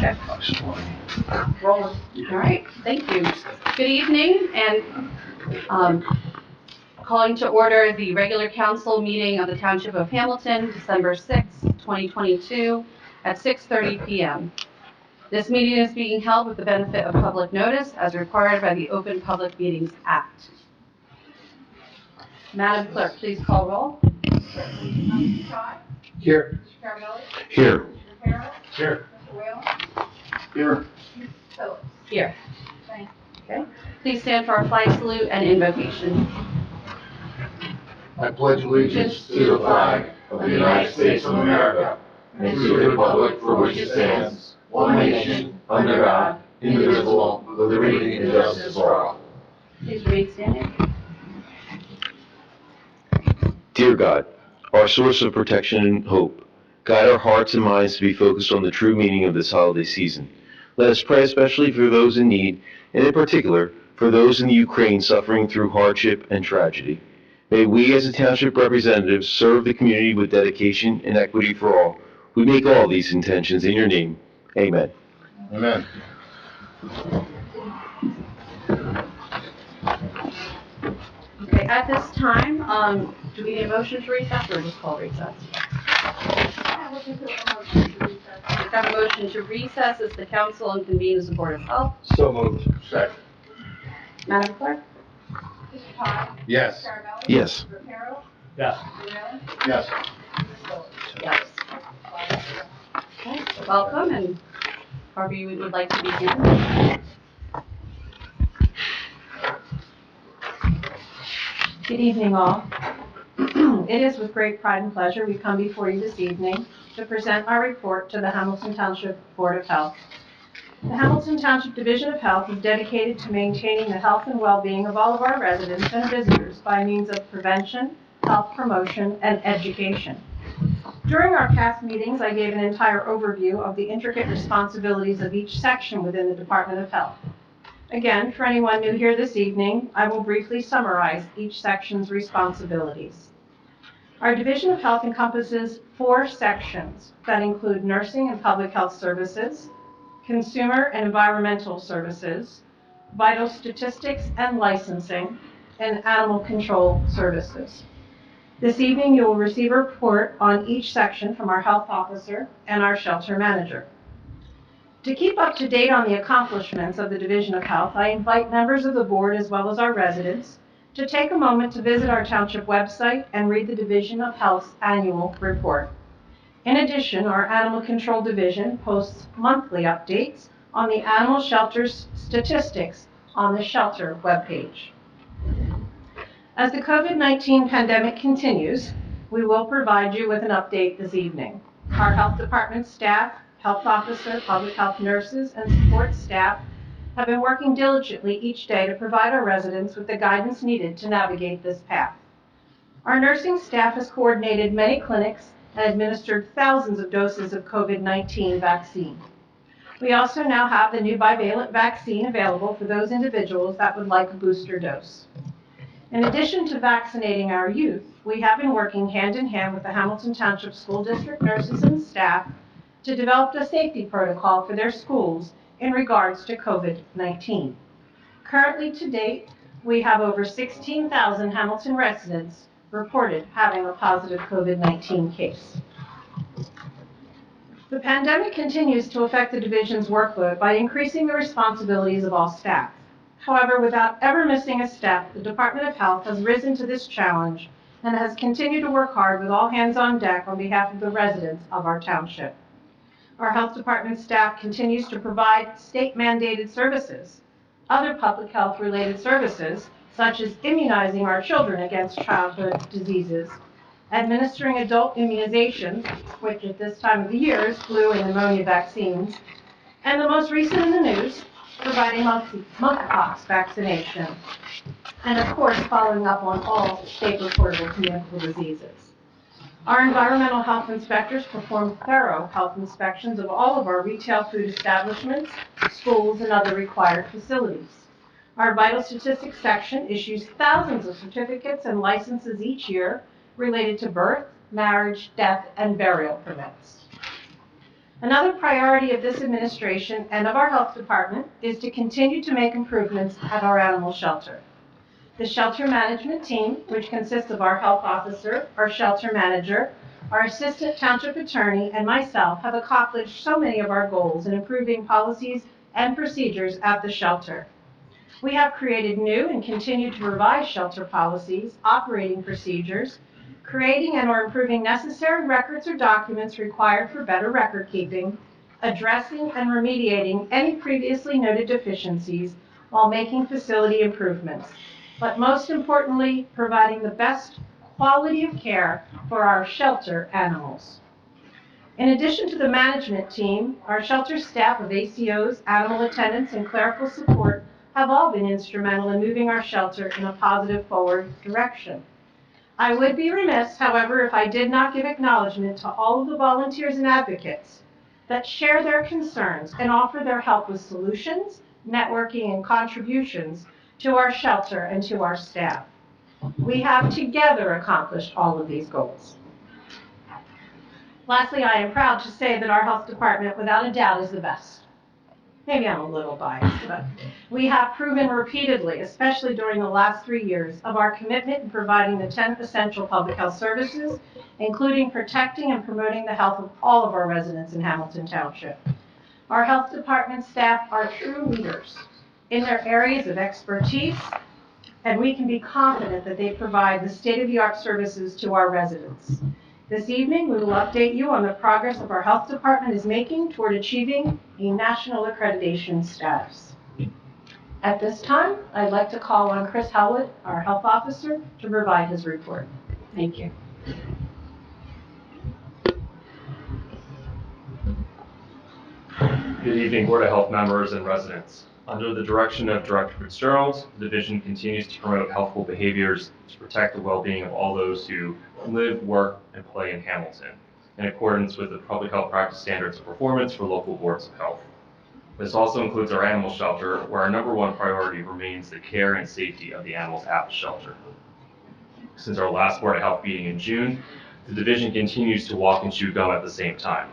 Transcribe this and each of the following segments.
Okay. Rolling. All right, thank you. Good evening, and calling to order the regular council meeting of the Township of Hamilton, December 6, 2022, at 6:30 p.m. This meeting is being held with the benefit of public notice as required by the Open Public Meetings Act. Madam Clerk, please call roll. Here. Here. Here. Here. Here. Okay. Please stand for our flag salute and invocation. I pledge allegiance to the flag of the United States of America and to the republic for which it stands, one nation, under God, indivisible, with liberty and justice for all. Please read standing. Dear God, our source of protection and hope, guide our hearts and minds to be focused on the true meaning of this holiday season. Let us pray especially for those in need, and in particular, for those in the Ukraine suffering through hardship and tragedy. May we as a township representatives serve the community with dedication and equity for all. We make all these intentions in your name. Amen. Amen. Okay, at this time, do we need a motion to recess or just call recess? We have a motion to recess as the council and convene as the Board of Health. So moved. Second. Madam Clerk? Yes. Yes. Yes. Yes. Yes. Okay, welcome, and however you would like to begin. Good evening, all. It is with great pride and pleasure we come before you this evening to present our report to the Hamilton Township Board of Health. The Hamilton Township Division of Health is dedicated to maintaining the health and well-being of all of our residents and visitors by means of prevention, health promotion, and education. During our past meetings, I gave an entire overview of the intricate responsibilities of each section within the Department of Health. Again, for anyone new here this evening, I will briefly summarize each section's responsibilities. Our Division of Health encompasses 4 sections that include nursing and public health services, consumer and environmental services, vital statistics and licensing, and animal control services. This evening, you will receive a report on each section from our health officer and our shelter manager. To keep up to date on the accomplishments of the Division of Health, I invite members of the board as well as our residents to take a moment to visit our township website and read the Division of Health's annual report. In addition, our Animal Control Division posts monthly updates on the animal shelter's statistics on the shelter webpage. As the COVID-19 pandemic continues, we will provide you with an update this evening. Our health department staff, health officer, public health nurses, and support staff have been working diligently each day to provide our residents with the guidance needed to navigate this path. Our nursing staff has coordinated many clinics and administered thousands of doses of COVID-19 vaccine. We also now have the new bivalent vaccine available for those individuals that would like a booster dose. In addition to vaccinating our youth, we have been working hand in hand with the Hamilton Township School District nurses and staff to develop a safety protocol for their schools in regards to COVID-19. Currently, to date, we have over 16,000 Hamilton residents reported having a positive COVID-19 case. The pandemic continues to affect the division's workload by increasing the responsibilities of all staff. However, without ever missing a step, the Department of Health has risen to this challenge and has continued to work hard with all hands on deck on behalf of the residents of our township. Our health department staff continues to provide state-mandated services, other public health related services, such as immunizing our children against childhood diseases, administering adult immunizations, which at this time of the year is flu and pneumonia vaccines, and the most recent in the news, providing monkeypox vaccination, and of course following up on all state-reportable communicable diseases. Our environmental health inspectors perform thorough health inspections of all of our retail food establishments, schools, and other required facilities. Our vital statistics section issues thousands of certificates and licenses each year related to birth, marriage, death, and burial permits. Another priority of this administration and of our health department is to continue to make improvements at our animal shelter. The shelter management team, which consists of our health officer, our shelter manager, our assistant township attorney, and myself, have accomplished so many of our goals in improving policies and procedures at the shelter. We have created new and continue to revise shelter policies, operating procedures, creating and or improving necessary records or documents required for better record keeping, addressing and remediating any previously noted deficiencies while making facility improvements, but most importantly, providing the best quality of care for our shelter animals. In addition to the management team, our shelter staff of ACOs, animal attendants, and clerical support have all been instrumental in moving our shelter in a positive forward direction. I would be remiss, however, if I did not give acknowledgement to all of the volunteers and advocates that share their concerns and offer their help with solutions, networking, and contributions to our shelter and to our staff. We have together accomplished all of these goals. Lastly, I am proud to say that our health department, without a doubt, is the best. Maybe I'm a little biased, but we have proven repeatedly, especially during the last 3 years, of our commitment in providing the 10 essential public health services, including protecting and promoting the health of all of our residents in Hamilton Township. Our health department staff are true leaders in their areas of expertise, and we can be confident that they provide the state-of-the-art services to our residents. This evening, we will update you on the progress of our health department is making toward achieving a national accreditation status. At this time, I'd like to call on Chris Howlett, our health officer, to provide his report. Thank you. Good evening, Board of Health members and residents. Under the direction of Director Fitzgerald, the division continues to promote healthful behaviors to protect the well-being of all those who live, work, and play in Hamilton, in accordance with the public health practice standards of performance for local boards of health. This also includes our animal shelter, where our #1 priority remains the care and safety of the animals at the shelter. Since our last Board of Health meeting in June, the division continues to walk and chew gum at the same time.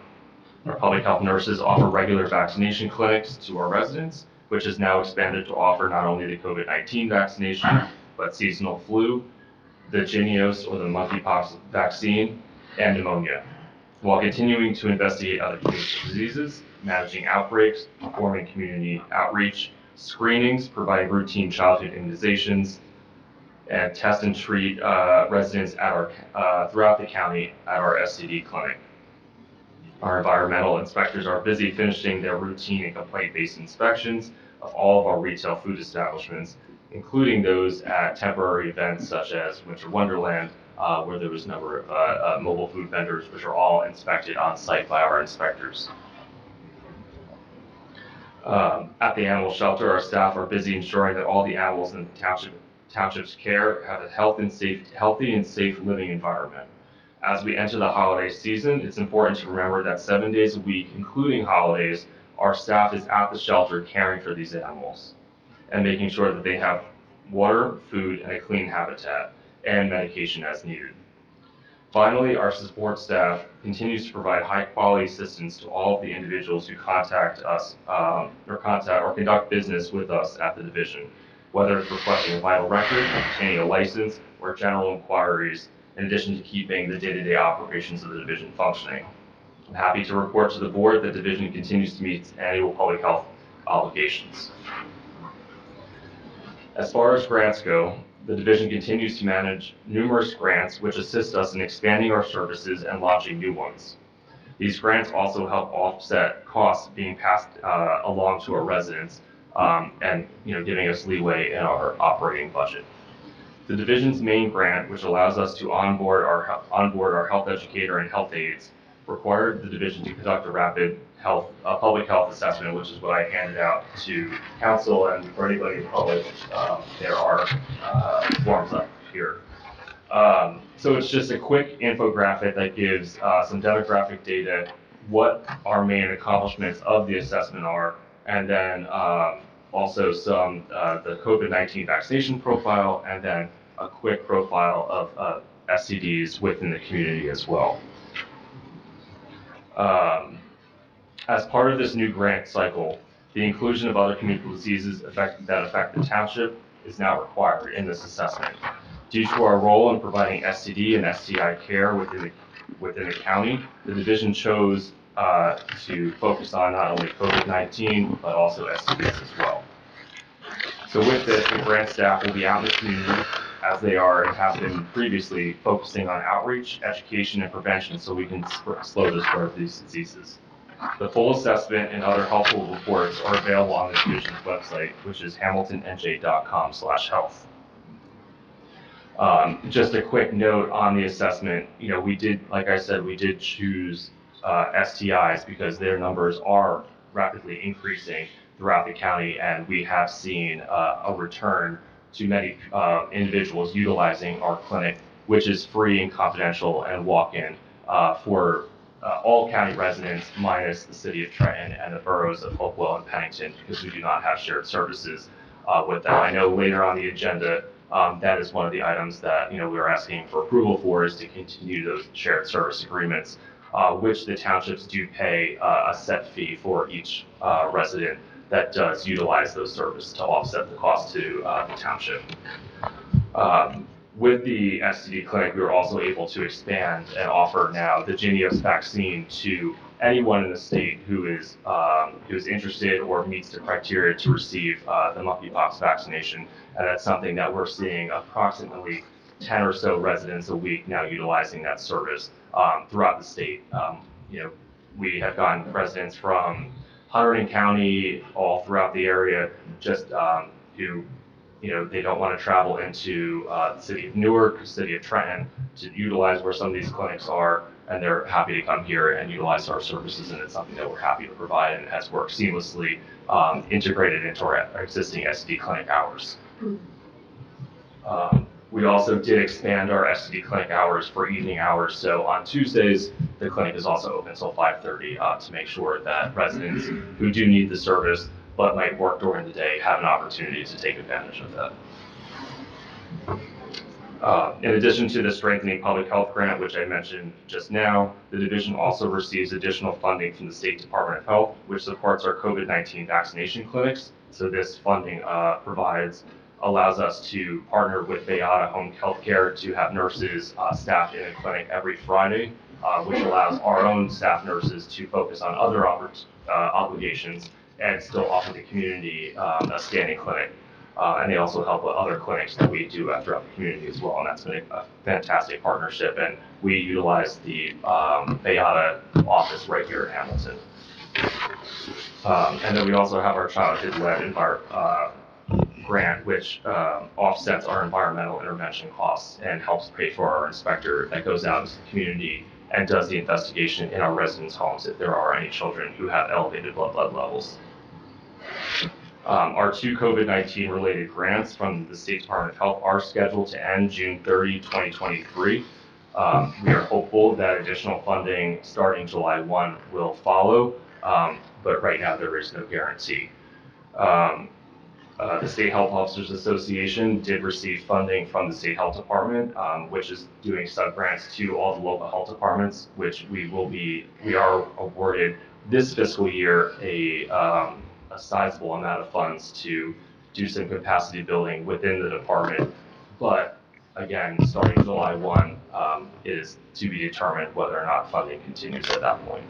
Our public health nurses offer regular vaccination clinics to our residents, which is now expanded to offer not only the COVID-19 vaccination, but seasonal flu, the Jynneos or the monkeypox vaccine, and pneumonia, while continuing to investigate other communicable diseases, managing outbreaks, performing community outreach, screenings, providing routine childhood immunizations, and test and treat residents at our throughout the county at our SCD clinic. Our environmental inspectors are busy finishing their routine and complaint-based inspections of all of our retail food establishments, including those at temporary events such as Winter Wonderland, where there was a number of mobile food vendors, which are all inspected on site by our inspectors. At the animal shelter, our staff are busy ensuring that all the animals in the township's care have a healthy and safe living environment. As we enter the holiday season, it's important to remember that 7 days a week, including holidays, our staff is at the shelter caring for these animals and making sure that they have water, food, and a clean habitat, and medication as needed. Finally, our support staff continues to provide high-quality assistance to all of the individuals who contact us or conduct business with us at the division, whether it's requesting a vital record, obtaining a license, or general inquiries, in addition to keeping the day-to-day operations of the division functioning. I'm happy to report to the board that the division continues to meet its annual public health obligations. As far as grants go, the division continues to manage numerous grants which assist us in expanding our services and launching new ones. These grants also help offset costs being passed along to our residents and giving us leeway in our operating budget. The division's main grant, which allows us to onboard our health educator and health aides, required the division to conduct a rapid public health assessment, which is what I handed out to council, and for anybody in the public, there are forms up here. So it's just a quick infographic that gives some demographic data, what our main accomplishments of the assessment are, and then also some the COVID-19 vaccination profile, and then a quick profile of SCDs within the community as well. As part of this new grant cycle, the inclusion of other communicable diseases that affect the township is now required in this assessment. Due to our role in providing STD and STI care within the county, the division chose to focus on not only COVID-19, but also STDs as well. So with this, the grant staff will be out in the community as they are and have been previously, focusing on outreach, education, and prevention so we can slow the spread of these diseases. The full assessment and other helpful reports are available on the division's website, which is hamiltonnj.com/health. Just a quick note on the assessment, we did, like I said, we did choose STIs because their numbers are rapidly increasing throughout the county, and we have seen a return to many individuals utilizing our clinic, which is free and confidential and walk-in for all county residents minus the city of Trenton and the boroughs of Hopewell and Pennington, because we do not have shared services with them. I know later on the agenda, that is one of the items that we're asking for approval for, is to continue those shared service agreements, which the townships do pay a set fee for each resident that does utilize those services to offset the cost to the township. With the STD clinic, we were also able to expand and offer now the Jynneos vaccine to anyone in the state who is interested or meets the criteria to receive the monkeypox vaccination. And that's something that we're seeing approximately 10 or so residents a week now utilizing that service throughout the state. We have gotten residents from Hunterdon County, all throughout the area, just who they don't want to travel into the city of Newark, the city of Trenton to utilize where some of these clinics are, and they're happy to come here and utilize our services, and it's something that we're happy to provide, and it has worked seamlessly, integrated into our existing STD clinic hours. We also did expand our STD clinic hours for evening hours, so on Tuesdays, the clinic is also open until 5:30 to make sure that residents who do need the service but might work during the day have an opportunity to take advantage of that. In addition to the Strengthening Public Health Grant, which I mentioned just now, the division also receives additional funding from the State Department of Health, which supports our COVID-19 vaccination clinics. So this funding allows us to partner with Bayada Home Healthcare to have nurses staffed in a clinic every Friday, which allows our own staff nurses to focus on other obligations and still offer the community a standing clinic. And they also help with other clinics that we do throughout the community as well, and that's been a fantastic partnership. And we utilize the Bayada office right here in Hamilton. And then we also have our childhood-led grant, which offsets our environmental intervention costs and helps pay for our inspector that goes out into the community and does the investigation in our residents' homes if there are any children who have elevated blood levels. Our two COVID-19 related grants from the State Department of Health are scheduled to end June 30, 2023. We are hopeful that additional funding starting July 1 will follow, but right now there is no guarantee. The State Health Officers Association did receive funding from the State Health Department, which is doing sub-grants to all the local health departments, which we are awarded this fiscal year a sizable amount of funds to do some capacity building within the department. But again, starting July 1, it is to be determined whether or not funding continues at that point.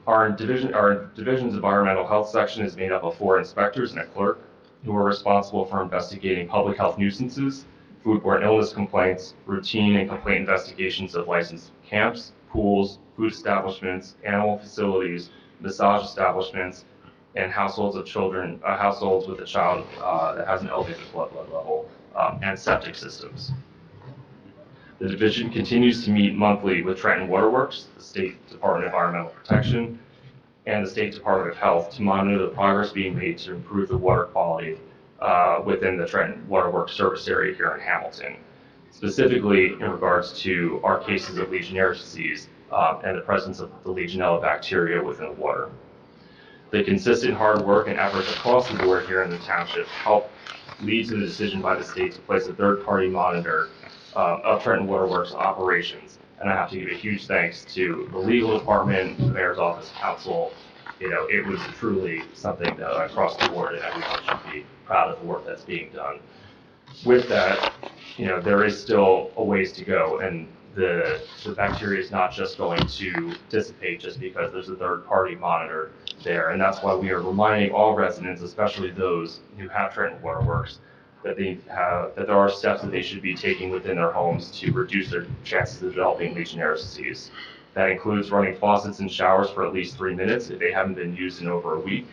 Our division's environmental health section is made up of 4 inspectors and a clerk who are responsible for investigating public health nuisances, foodborne illness complaints, routine and complaint investigations of licensed camps, pools, food establishments, animal facilities, massage establishments, and households with a child that has an elevated blood level, and septic systems. The division continues to meet monthly with Trenton Waterworks, the State Department of Environmental Protection, and the State Department of Health to monitor the progress being made to improve the water quality within the Trenton Waterworks service area here in Hamilton, specifically in regards to our cases of Legionnaires' disease and the presence of the Legionella bacteria within the water. The consistent hard work and efforts across the board here in the township help lead to the decision by the state to place a third-party monitor of Trenton Waterworks operations And I have to give a huge thanks to the legal department, the mayor's office, council. It was truly something that across the board, and everyone should be proud of the work that's being done. With that, there is still a ways to go, and the bacteria is not just going to dissipate just because there's a third-party monitor there, and that's why we are reminding all residents, especially those who have Trenton Waterworks, that there are steps that they should be taking within their homes to reduce their chances of developing Legionnaires' disease. That includes running faucets and showers for at least 3 minutes if they haven't been used in over a week,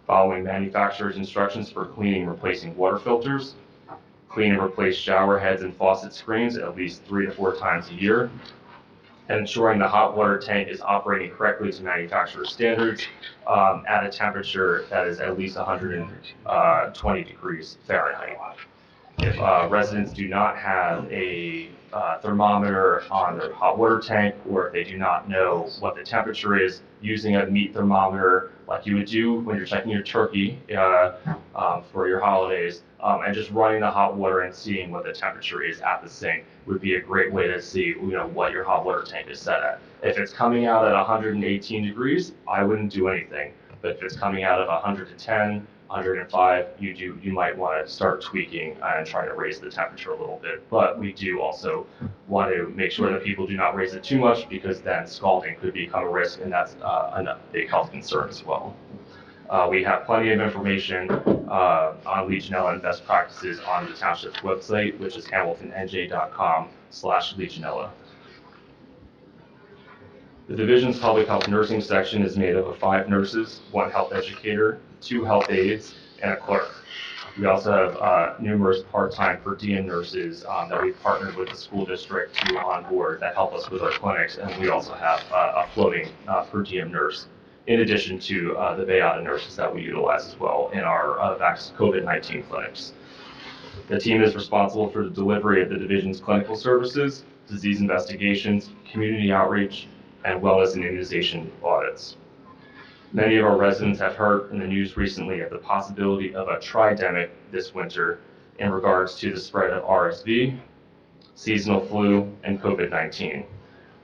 following manufacturer's instructions for cleaning and replacing water filters, clean and replace shower heads and faucet screens at least 3 to 4 times a year, and ensuring the hot water tank is operating correctly to manufacturer standards at a temperature that is at least 120 degrees Fahrenheit. If residents do not have a thermometer on their hot water tank, or if they do not know what the temperature is, using a meat thermometer like you would do when you're checking your turkey for your holidays, and just running the hot water and seeing what the temperature is at the sink would be a great way to see what your hot water tank is set at. If it's coming out at 118 degrees, I wouldn't do anything. But if it's coming out of 110, 105, you might want to start tweaking and trying to raise the temperature a little bit. But we do also want to make sure that people do not raise it too much, because then scalding could become a risk, and that's a big health concern as well. We have plenty of information on Legionella and best practices on the township's website, which is hamiltonnj.com/Legionella. The division's public health nursing section is made up of 5 nurses, 1 health educator, 2 health aides, and a clerk. We also have numerous part-time per diem nurses that we've partnered with the school district to onboard that help us with our clinics, and we also have a floating per diem nurse, in addition to the Bayada nurses that we utilize as well in our COVID-19 clinics. The team is responsible for the delivery of the division's clinical services, disease investigations, community outreach, and wellness and immunization audits. Many of our residents have heard in the news recently of the possibility of a tridemic this winter in regards to the spread of RSV, seasonal flu, and COVID-19.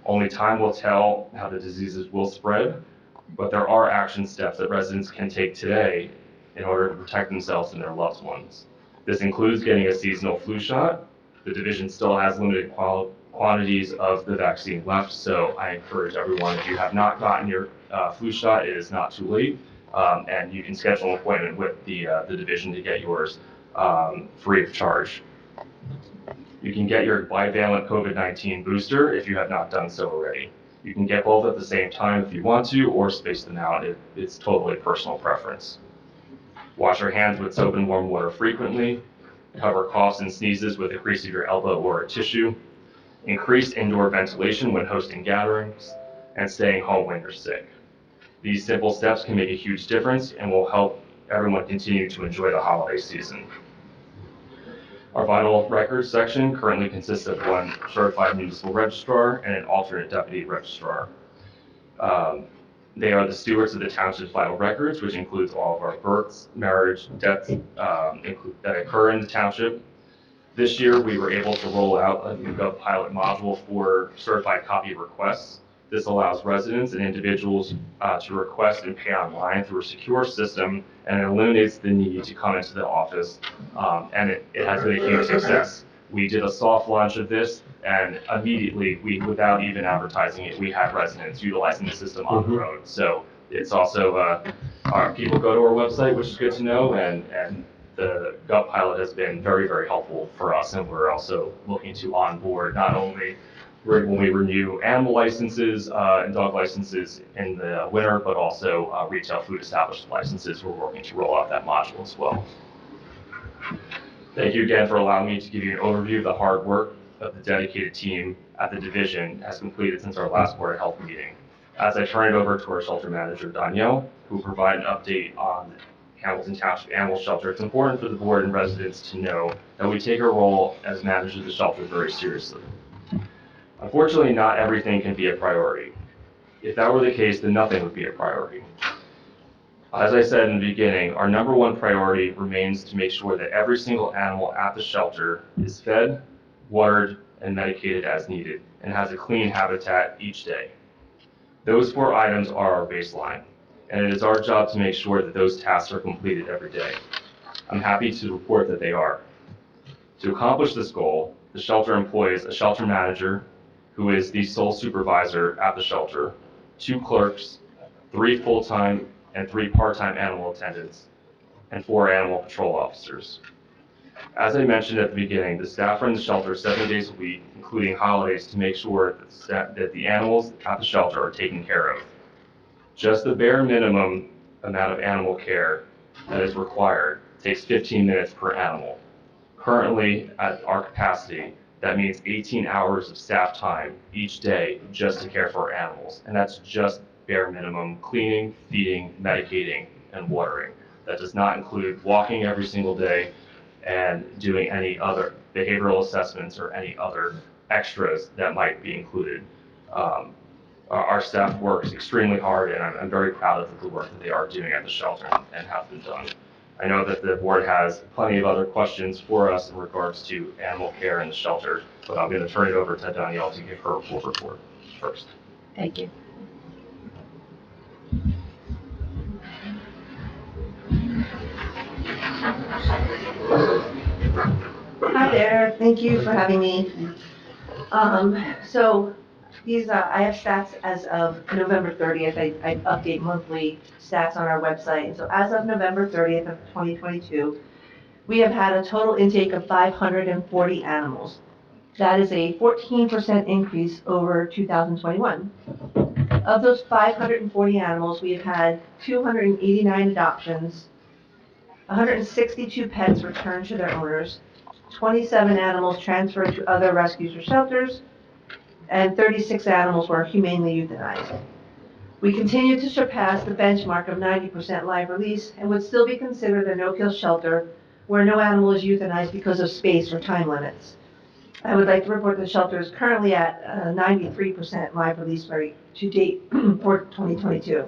Only time will tell how the diseases will spread, but there are action steps that residents can take today in order to protect themselves and their loved ones. This includes getting a seasonal flu shot. The division still has limited quantities of the vaccine left, so I encourage everyone, if you have not gotten your flu shot, it is not too late, and you can schedule an appointment with the division to get yours free of charge. You can get your bivalent COVID-19 booster if you have not done so already. You can get both at the same time if you want to, or space them out. It's totally personal preference. Wash your hands with soap and warm water frequently. Cover coughs and sneezes with a crease of your elbow or a tissue. Increase indoor ventilation when hosting gatherings, and staying home when you're sick. These simple steps can make a huge difference and will help everyone continue to enjoy the holiday season. Our vital records section currently consists of 1 certified municipal registrar and an alternate deputy registrar. They are the stewards of the township's vital records, which includes all of our births, marriage, deaths that occur in the township. This year, we were able to roll out a new pilot module for certified copy requests. This allows residents and individuals to request and pay online through a secure system, and it eliminates the need to come into the office, and it has been a huge success. We did a soft launch of this, and immediately, without even advertising it, we had residents utilizing the system on the road. So it's also, our people go to our website, which is good to know, and the Gov pilot has been very, very helpful for us, and we're also looking to onboard not only when we renew animal licenses and dog licenses in the winter, but also retail food establishment licenses. We're working to roll out that module as well. Thank you again for allowing me to give you an overview of the hard work of the dedicated team at the division has completed since our last Board of Health meeting. As I turn it over to our shelter manager, Danielle, who will provide an update on Hamilton Township Animal Shelter, it's important for the board and residents to know that we take our role as managers of the shelter very seriously. Unfortunately, not everything can be a priority. If that were the case, then nothing would be a priority. As I said in the beginning, our number 1 priority remains to make sure that every single animal at the shelter is fed, watered, and medicated as needed, and has a clean habitat each day. Those 4 items are our baseline, and it is our job to make sure that those tasks are completed every day. I'm happy to report that they are. To accomplish this goal, the shelter employs a shelter manager, who is the sole supervisor at the shelter, 2 clerks, 3 full-time and 3 part-time animal attendants, and 4 animal patrol officers. As I mentioned at the beginning, the staff run the shelter 7 days a week, including holidays, to make sure that the animals at the shelter are taken care of. Just the bare minimum amount of animal care that is required takes 15 minutes per animal. Currently, at our capacity, that means 18 hours of staff time each day just to care for our animals. And that's just bare minimum cleaning, feeding, medicating, and watering. That does not include walking every single day and doing any other behavioral assessments or any other extras that might be included. Our staff works extremely hard, and I'm very proud of the work that they are doing at the shelter and have been done. I know that the board has plenty of other questions for us in regards to animal care in the shelter, but I'm going to turn it over to Danielle to give her full report first. Thank you. Hi there, thank you for having me. I have stats as of November 30th. I update monthly stats on our website. And so as of November 30th of 2022, we have had a total intake of 540 animals. That is a 14% increase over 2021. Of those 540 animals, we have had 289 adoptions, 162 pets returned to their owners, 27 animals transferred to other rescues or shelters, and 36 animals were humanely euthanized. We continue to surpass the benchmark of 90% live release and would still be considered a no-kill shelter where no animal is euthanized because of space or time limits. I would like to report the shelter is currently at a 93% live release rate to date for 2022.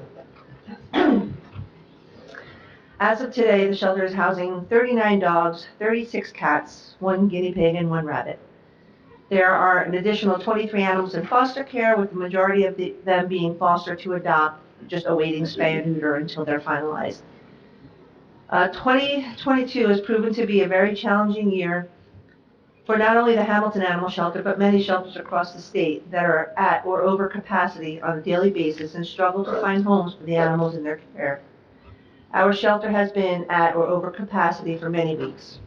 As of today, the shelter is housing 39 dogs, 36 cats, 1 guinea pig, and 1 rabbit. There are an additional 23 animals in foster care, with the majority of them being fostered to adopt, just awaiting spay and neuter until they're finalized. 2022 has proven to be a very challenging year for not only the Hamilton Animal Shelter, but many shelters across the state that are at or over capacity on a daily basis and struggle to find homes for the animals in their care. Our shelter has been at or over capacity for many weeks.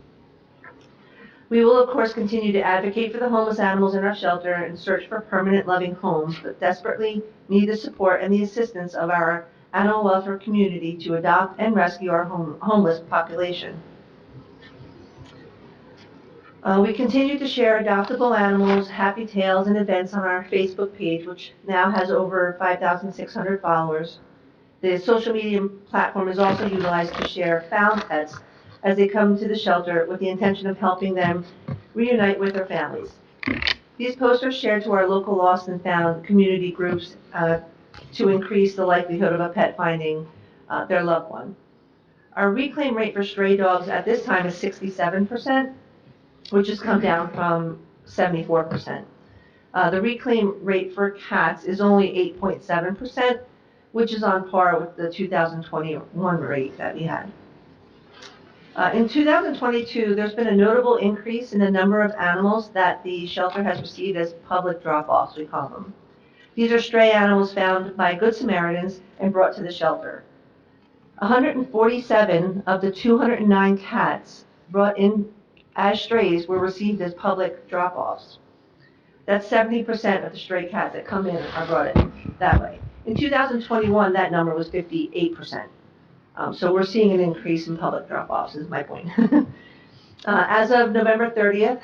We will, of course, continue to advocate for the homeless animals in our shelter and search for permanent loving homes, but desperately need the support and the assistance of our animal welfare community to adopt and rescue our homeless population. We continue to share adoptable animals, happy tales, and events on our Facebook page, which now has over 5,600 followers. The social media platform is also utilized to share found pets as they come to the shelter with the intention of helping them reunite with their families. These posts are shared to our local lost and found community groups to increase the likelihood of a pet finding their loved one. Our reclaim rate for stray dogs at this time is 67%, which has come down from 74%. The reclaim rate for cats is only 8.7%, which is on par with the 2021 rate that we had. In 2022, there's been a notable increase in the number of animals that the shelter has received as public drop-offs, we call them. These are stray animals found by Good Samaritans and brought to the shelter. 147 of the 209 cats brought in as strays were received as public drop-offs. That's 70% of the stray cats that come in are brought in that way. In 2021, that number was 58%. So we're seeing an increase in public drop-offs, is my point. As of November 30th,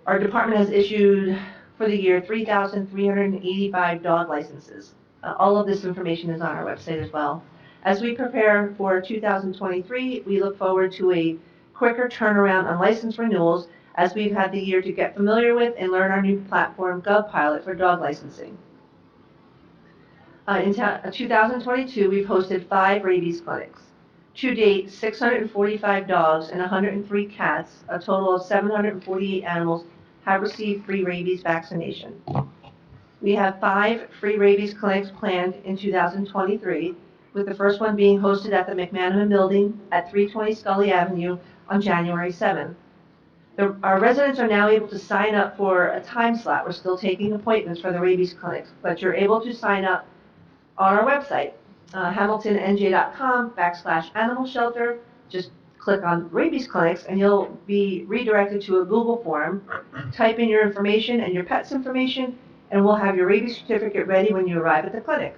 our department has issued for the year 3,385 dog licenses. All of this information is on our website as well. As we prepare for 2023, we look forward to a quicker turnaround on license renewals, as we've had the year to get familiar with and learn our new platform, GovPilot, for dog licensing. In 2022, we've hosted 5 rabies clinics. To date, 645 dogs and 103 cats, a total of 748 animals, have received free rabies vaccination. We have 5 free rabies clinics planned in 2023, with the first one being hosted at the McManaman Building at 320 Scully Avenue on January 7th. Our residents are now able to sign up for a time slot. We're still taking appointments for the rabies clinics, but you're able to sign up on our website, hamiltonnj.com/animal shelter. Just click on rabies clinics and you'll be redirected to a Google form. Type in your information and your pet's information, and we'll have your rabies certificate ready when you arrive at the clinic.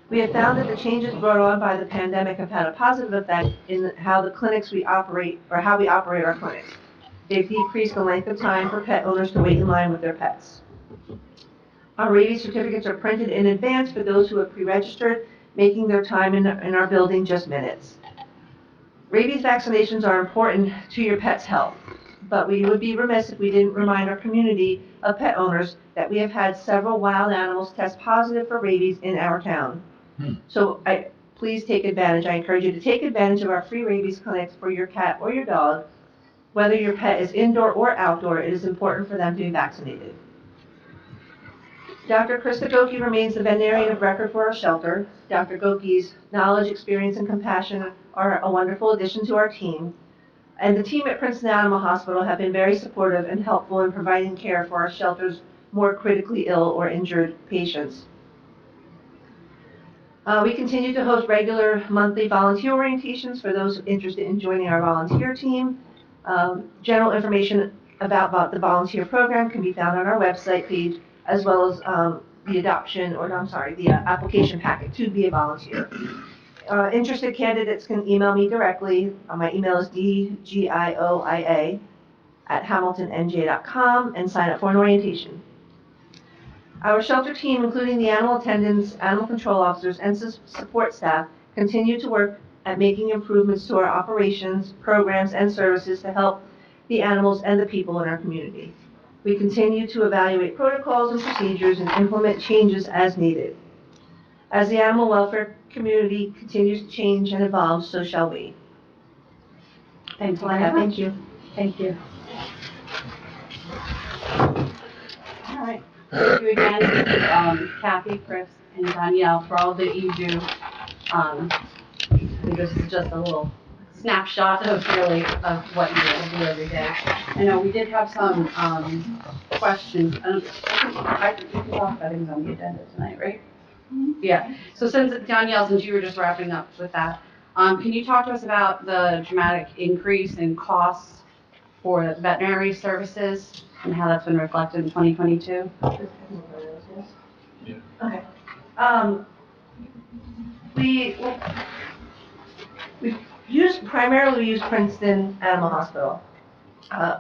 We have found that the changes brought on by the pandemic have had a positive effect in how the clinics we operate, or how we operate our clinics. They've decreased the length of time for pet owners to wait in line with their pets. Our rabies certificates are printed in advance for those who have pre-registered, making their time in our building just minutes. Rabies vaccinations are important to your pet's health, but we would be remiss if we didn't remind our community of pet owners that we have had several wild animals test positive for rabies in our town. So please take advantage. I encourage you to take advantage of our free rabies clinics for your cat or your dog. Whether your pet is indoor or outdoor, it is important for them to be vaccinated. Dr. Krista Goki remains the veterinarian of record for our shelter. Dr. Goki's knowledge, experience, and compassion are a wonderful addition to our team. And the team at Princeton Animal Hospital have been very supportive and helpful in providing care for our shelter's more critically ill or injured patients. We continue to host regular monthly volunteer orientations for those interested in joining our volunteer team. General information about the volunteer program can be found on our website page, as well as the application packet to be a volunteer. Interested candidates can email me directly. My email is dgioia@hamiltonnj.com and sign up for an orientation. Our shelter team, including the animal attendants, animal control officers, and support staff, continue to work at making improvements to our operations, programs, and services to help the animals and the people in our community. We continue to evaluate protocols and procedures and implement changes as needed. As the animal welfare community continues to change and evolve, so shall we. Thank you. Thank you. Thank you. All right. Thank you again, Kathy, Chris, and Danielle, for all that you do. I think this is just a little snapshot of what you do every day. I know we did have some questions. I think we can talk about things on the agenda tonight, right? Yeah. So since Danielle, since you were just wrapping up with that, can you talk to us about the dramatic increase in costs for veterinary services and how that's been reflected in 2022? Okay. We primarily use Princeton Animal Hospital.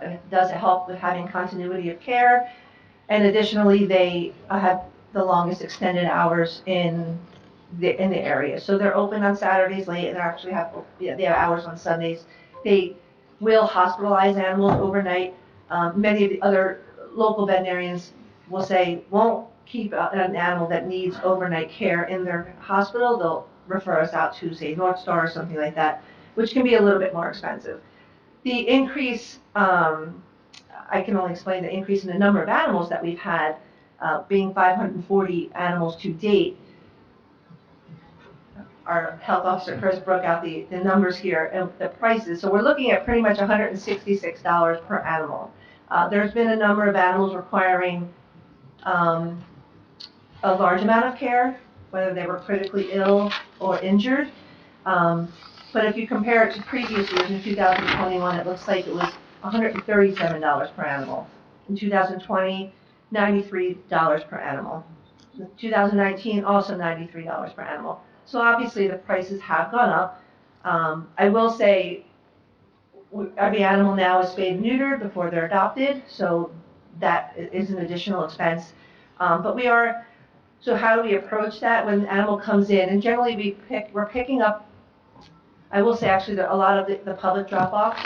It does help with having continuity of care, and additionally, they have the longest extended hours in the area. So they're open on Saturdays late, and they actually have hours on Sundays. They will hospitalize animals overnight. Many of the other local veterinarians will say won't keep an animal that needs overnight care in their hospital. They'll refer us out to, say, North Star or something like that, which can be a little bit more expensive. The increase, I can only explain the increase in the number of animals that we've had, being 540 animals to date. Our health officer, Chris, broke out the numbers here and the prices. So we're looking at pretty much $166 per animal. There's been a number of animals requiring a large amount of care, whether they were critically ill or injured. But if you compare it to previous years, in 2021, it looks like it was $137 per animal. In 2020, $93 per animal. In 2019, also $93 per animal. So obviously the prices have gone up. I will say every animal now is spayed and neutered before they're adopted, so that is an additional expense. So how do we approach that when an animal comes in? And generally we're picking up, I will say actually that a lot of the public drop-off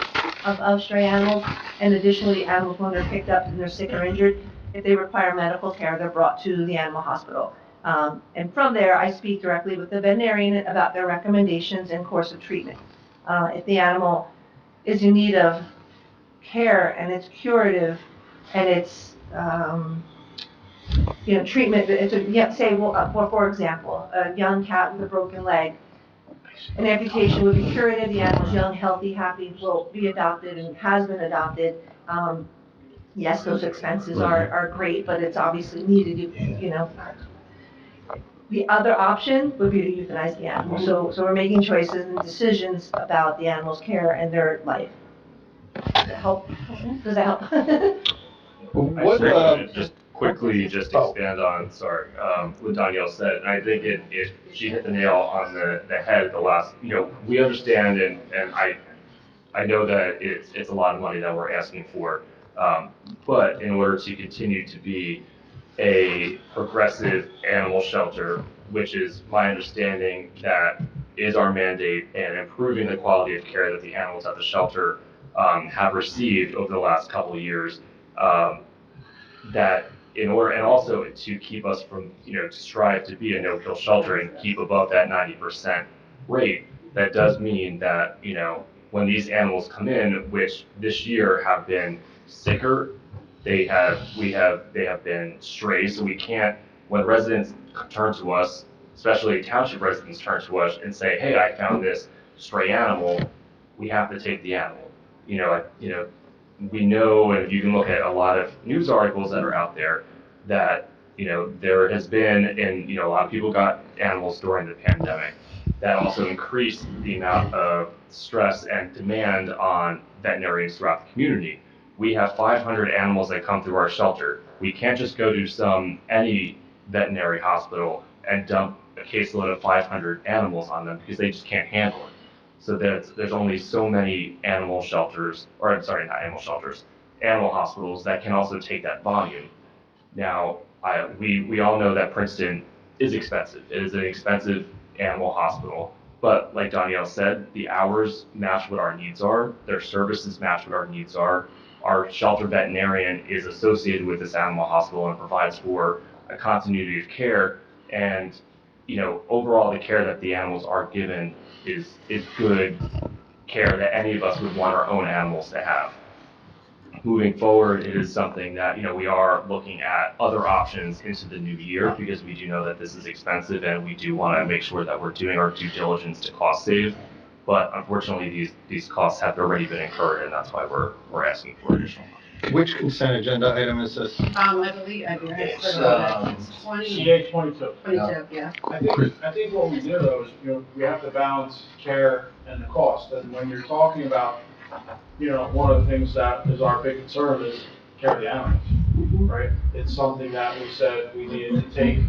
of stray animals, and additionally animals when they're picked up and they're sick or injured, if they require medical care, they're brought to the animal hospital. And from there, I speak directly with the veterinarian about their recommendations and course of treatment. If the animal is in need of care and it's curative and it's, treatment, say, well, for example, a young cat with a broken leg, an amputation would be curative, the animal's young, healthy, happy, will be adopted and has been adopted. Yes, those expenses are great, but it's obviously needed, The other option would be to euthanize the animal. So we're making choices and decisions about the animal's care and their life. Does that help? Does that help? What, Just quickly, just expand on, what Danielle said, and I think she hit the nail on the head at the last, we understand and I know that it's a lot of money that we're asking for, but in order to continue to be a progressive animal shelter, which is my understanding that is our mandate, and improving the quality of care that the animals at the shelter have received over the last couple of years, that in order, and also to keep us from, to strive to be a no-kill shelter and keep above that 90% rate, that does mean that, when these animals come in, which this year have been sicker, they have been strays, so we can't, when residents turn to us, especially township residents turn to us and say, hey, I found this stray animal, we have to take the animal. We know, and you can look at a lot of news articles that are out there, that, there has been, and, a lot of people got animals during the pandemic. That also increased the amount of stress and demand on veterinarians throughout the community. We have 500 animals that come through our shelter. We can't just go to any veterinary hospital and dump a caseload of 500 animals on them because they just can't handle it. So there's only so many animal shelters, or I'm sorry, not animal shelters, animal hospitals that can also take that volume. Now, we all know that Princeton is expensive. It is an expensive animal hospital. But like Danielle said, the hours match what our needs are. Their services match what our needs are. Our shelter veterinarian is associated with this animal hospital and provides for a continuity of care. And, overall the care that the animals are given is good care that any of us would want our own animals to have. Moving forward, it is something that, we are looking at other options into the new year, because we do know that this is expensive and we do want to make sure that we're doing our due diligence to cost save. But unfortunately, these costs have already been incurred, and that's why we're asking for additional money. Which consent agenda item is this? I believe, It's, it's 20, CA 22. 22, yeah. I think what we do though is, we have to balance care and the cost. And when you're talking about, one of the things that is our big concern is care of the animals, right? It's something that we said we needed to take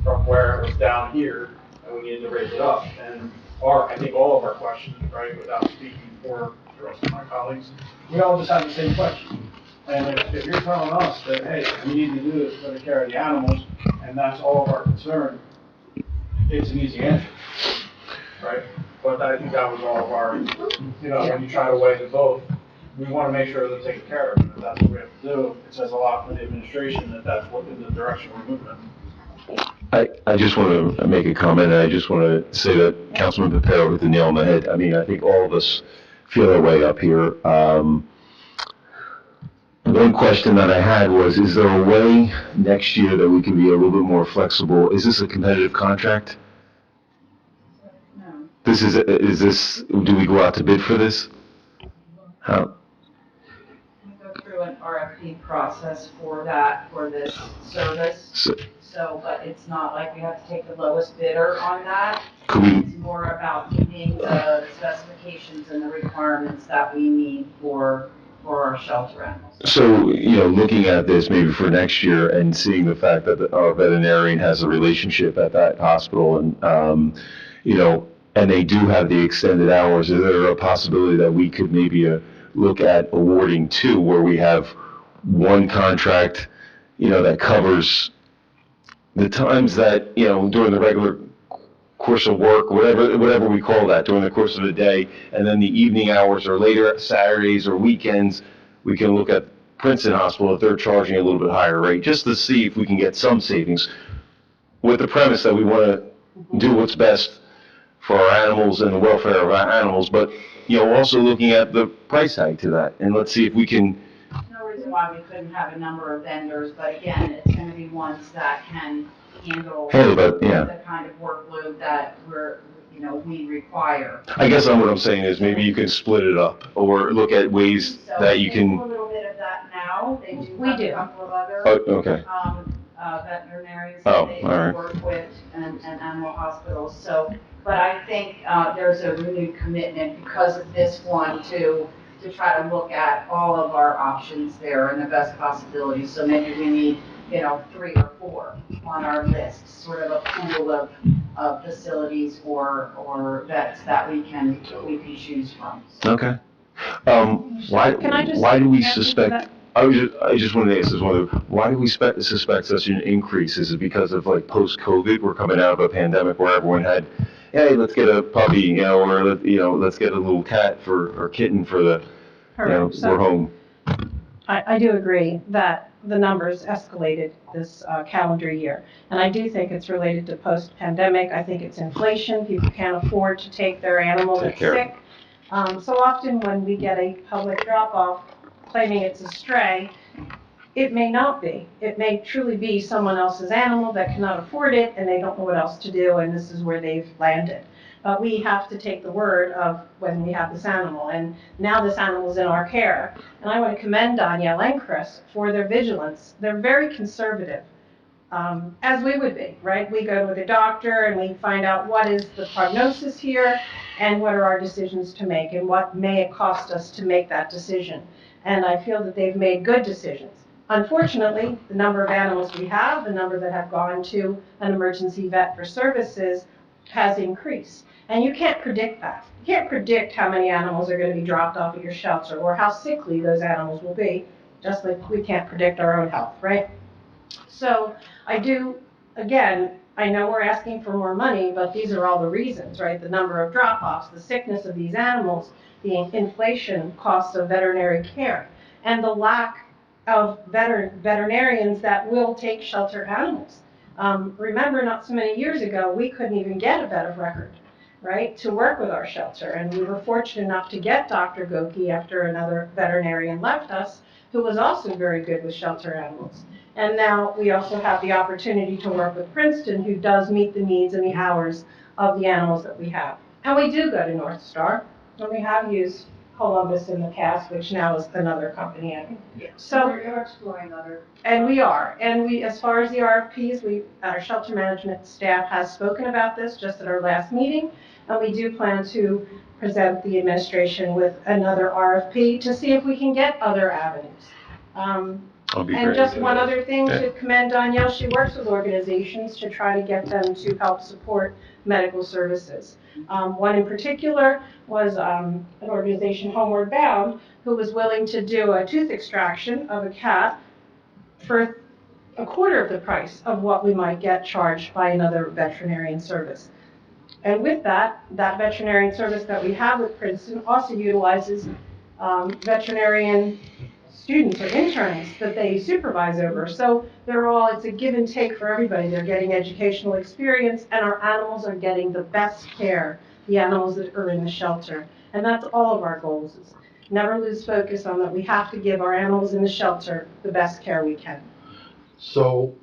from where it was down here, and we needed to raise it up. And I think all of our questions, right, without speaking for the rest of my colleagues, we all just have the same question. And if you're telling us that, hey, we need to do this for the care of the animals, and that's all of our concern, it's an easy answer, right? But I think that was all of our, when you try to weigh the vote, we want to make sure they're taken care of, and if that's what we have to do, it says a lot for the administration that that's what in the direction we're moving. I just want to make a comment, and I just want to say that Councilman Pepero hit the nail on the head. I mean, I think all of us feel our way up here. One question that I had was, is there a way next year that we can be a little bit more flexible? Is this a competitive contract? No. Do we go out to bid for this? How? We go through an RFP process for this service. But it's not like we have to take the lowest bidder on that. It's more about meeting the specifications and the requirements that we need for our shelter animals. So, looking at this maybe for next year and seeing the fact that our veterinarian has a relationship at that hospital and, and they do have the extended hours, is there a possibility that we could maybe look at awarding two, where we have one contract, that covers the times that, during the regular course of work, whatever we call that, during the course of the day, and then the evening hours or later Saturdays or weekends, we can look at Princeton Hospital if they're charging a little bit higher rate, just to see if we can get some savings. with the premise that we want to do what's best for our animals and the welfare of our animals, but, also looking at the price tag to that, and let's see if we can. No reason why we couldn't have a number of vendors, but again, it's gonna be ones that can handle the kind of workload that we require. I guess what I'm saying is maybe you can split it up, or look at ways that you can. So they do a little bit of that now, they do We have do. a couple of other, Okay. veterinarians Oh, that they all right. work with and animal hospitals, so, but I think, there's a renewed commitment because of this one to try to look at all of our options there and the best possibilities, so maybe we need, 3 or 4 on our list, sort of a pool of facilities or vets that we can choose from. So. Okay. Can I just why do we answer suspect? that? I just wanted to ask this one. Why do we suspect such an increase? Is it because of post-COVID? We're coming out of a pandemic where everyone had, hey, let's get a puppy, or let's get a little cat or kitten for the, Correct. we're home. I do agree that the numbers escalated this calendar year. And I do think it's related to post-pandemic. I think it's inflation. People can't afford to take their animal that's sick. So often when we get a public drop-off claiming it's a stray, it may not be. It may truly be someone else's animal that cannot afford it and they don't know what else to do, and this is where they've landed. But we have to take the word of when we have this animal, and now this animal is in our care. And I want to commend Danielle and Chris for their vigilance. They're very conservative, as we would be, right? We go to the doctor and we find out what is the prognosis here and what are our decisions to make and what may it cost us to make that decision. And I feel that they've made good decisions. Unfortunately, the number of animals we have, the number that have gone to an emergency vet for services has increased. And you can't predict that. You can't predict how many animals are going to be dropped off at your shelter or how sickly those animals will be, just like we can't predict our own health, right? So I do, again, I know we're asking for more money, but these are all the reasons, right? The number of drop-offs, the sickness of these animals, the inflation costs of veterinary care, and the lack of veterinarians that will take shelter animals. Remember, not so many years ago, we couldn't even get a vet of record, right, to work with our shelter. And we were fortunate enough to get Dr. Goki after another veterinarian left us, who was also very good with shelter animals. And now we also have the opportunity to work with Princeton, who does meet the needs and the hours of the animals that we have. And we do go to North Star, and we have used Columbus in the past, which now is another company. So we're exploring other. And we are. And we, as far as the RFPs, our shelter management staff has spoken about this just at our last meeting, and we do plan to present the administration with another RFP to see if we can get other avenues. And just one other thing to commend Danielle, she works with organizations to try to get them to help support medical services. One in particular was an organization, Homeward Bound, who was willing to do a tooth extraction of a cat for a quarter of the price of what we might get charged by another veterinarian service. And with that veterinarian service that we have with Princeton also utilizes veterinarian students or interns that they supervise over. So it's a give and take for everybody. They're getting educational experience and our animals are getting the best care, the animals that are in the shelter. And that's all of our goals is never lose focus on that we have to give our animals in the shelter the best care we can. So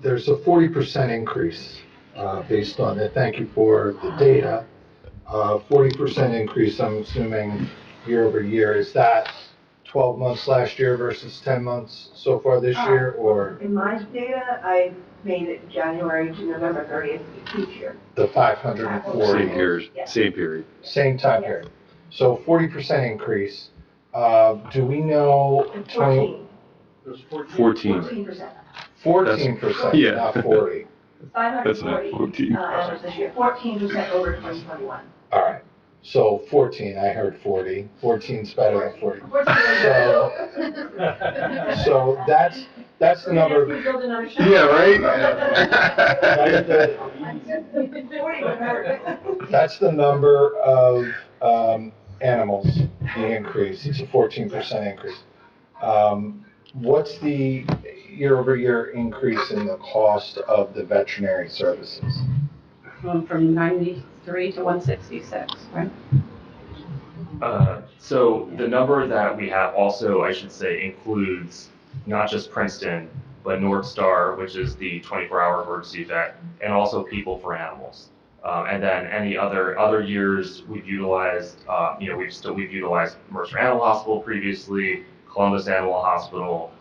there's a 40% increase based on it. Thank you for the data. 40% increase, I'm assuming, year over year. Is that 12 months last year versus 10 months so far this year, or? In my data, I made it January to November 30th each year. The 540. Same period. Yes. Same period. Same time Yes. period. So 40% increase. Do we know? 14. It was 14. 14%. 14%, Yeah. not 40. That's not 540 14. animals this year, 14% over 2021. All right. So 14, I heard 40. 14's better than 40. So that's the number. Yeah, right? That's the number of animals being increased. It's a 14% increase. What's the year-over-year increase in the cost of the veterinary services? From 93 to 166, right? So the number that we have also, I should say, includes not just Princeton, but North Star, which is the 24-hour emergency vet, and also People for Animals. And then any other years we've utilized, we've utilized Mercer Animal Hospital previously, Columbus Animal Hospital,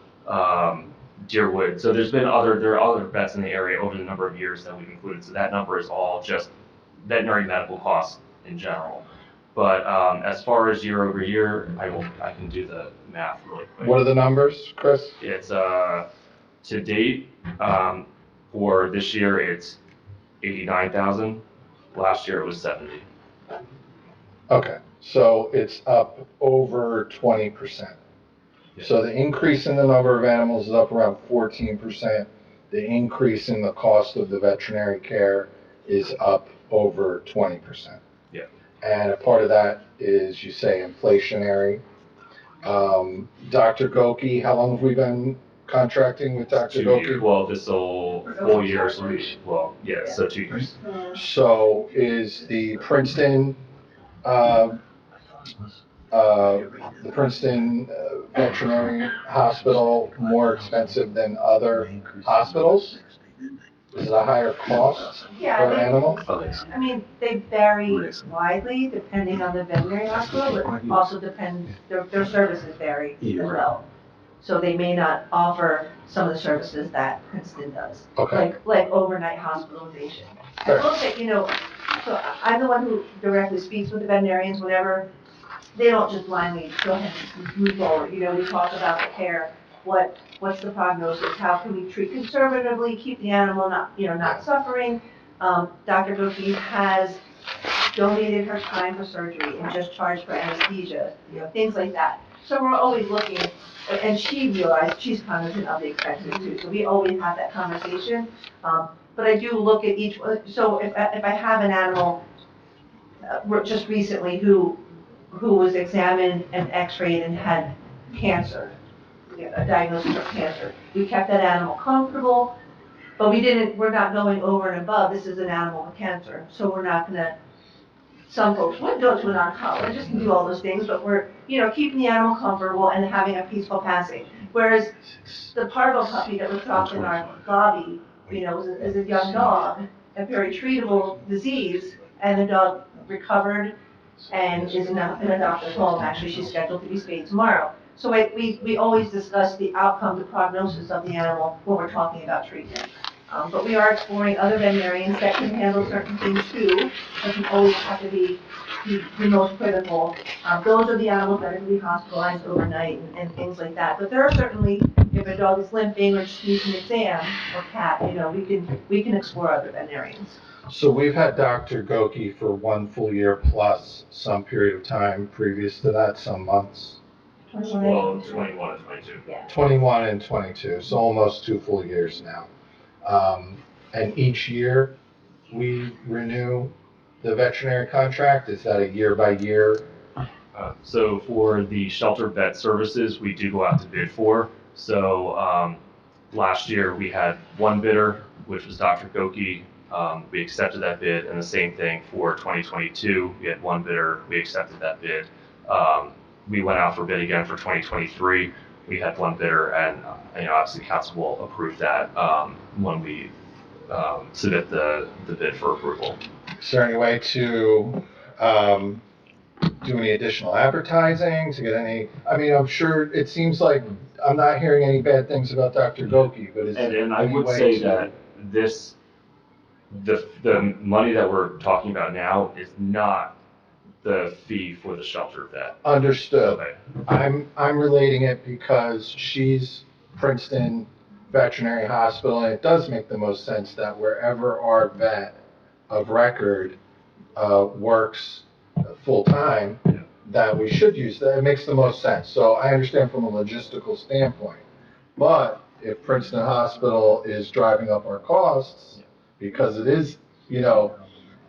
Deerwood. So there are other vets in the area over the number of years that we've included. So that number is all just veterinary medical costs in general. But as far as year over year, I can do the math really quick. What are the numbers, Chris? It's to date for this year it's 89,000. Last year it was 70. Okay, so it's up over 20%. Yeah. So the increase in the number of animals is up around 14%. The increase in the cost of the veterinary care is up over 20%. Yeah. And a part of that is, you say, inflationary. Dr. Goki, how long have we been contracting with Dr. 2 Goki? years. Well, this will 4 years. So 2 years. So is the Princeton veterinary hospital more expensive than other hospitals? Is it a higher cost Yeah, per animal? I mean, they vary widely depending on the veterinary hospital, but also depend, their services vary as well. So they may not offer some of the services that Princeton does, Okay. like overnight hospitalization. I Sure. will say, so I'm the one who directly speaks with the veterinarians whenever, they don't just blindly go ahead and move forward. We talk about the care, what's the prognosis, how can we treat conservatively, keep the animal not suffering. Dr. Goki has donated her time for surgery and just charged for anesthesia, things like that. So we're always looking, and she realized she's cognizant of the expenses too, so we always have that conversation. But I do look at each one, so if I have an animal, just recently who was examined and x-rayed and had cancer, a diagnosis of cancer. We kept that animal comfortable, but we're not going over and above, this is an animal with cancer, so we're not gonna, some folks would go to an oncologist and do all those things, but we're, keeping the animal comfortable and having a peaceful passing. Whereas the parvo puppy that was dropped in our lobby, is a young dog, a very treatable disease, and the dog recovered and is now in a doctor's home. Actually, she's scheduled to be spayed tomorrow. So we always discuss the outcome, the prognosis of the animal when we're talking about treatment. But we are exploring other veterinarians that can handle certain things too. Doesn't always have to be the most critical. Those are the animals that are going to be hospitalized overnight and things like that. But there are certainly, if a dog is limping or just needs an exam, or cat, we can explore other veterinarians. So we've had Dr. Goki for 1 full year plus some period of time previous to that, some months. 21 and 22. Yeah. 21 and 22, so almost 2 full years now. And each year we renew the veterinary contract. Is that a year by year? So for the shelter vet services, we do go out to bid for. So last year we had one bidder, which was Dr. Goki. We accepted that bid, and the same thing for 2022. We had one bidder, we accepted that bid. We went out for bid again for 2023. We had one bidder, and obviously council will approve that when we submit the bid for approval. Is there any way to do any additional advertising to get any? I mean, I'm sure it seems like I'm not hearing any bad things about Dr. Goki, but is there and I any would way say to... that the money that we're talking about now is not the fee for the shelter vet. Understood. Okay. I'm relating it because she's Princeton Veterinary Hospital, and it does make the most sense that wherever our vet of record works full-time, that we should use that. It makes the most sense. So I understand from a logistical standpoint. But if Princeton Hospital is driving up our costs, because it is, And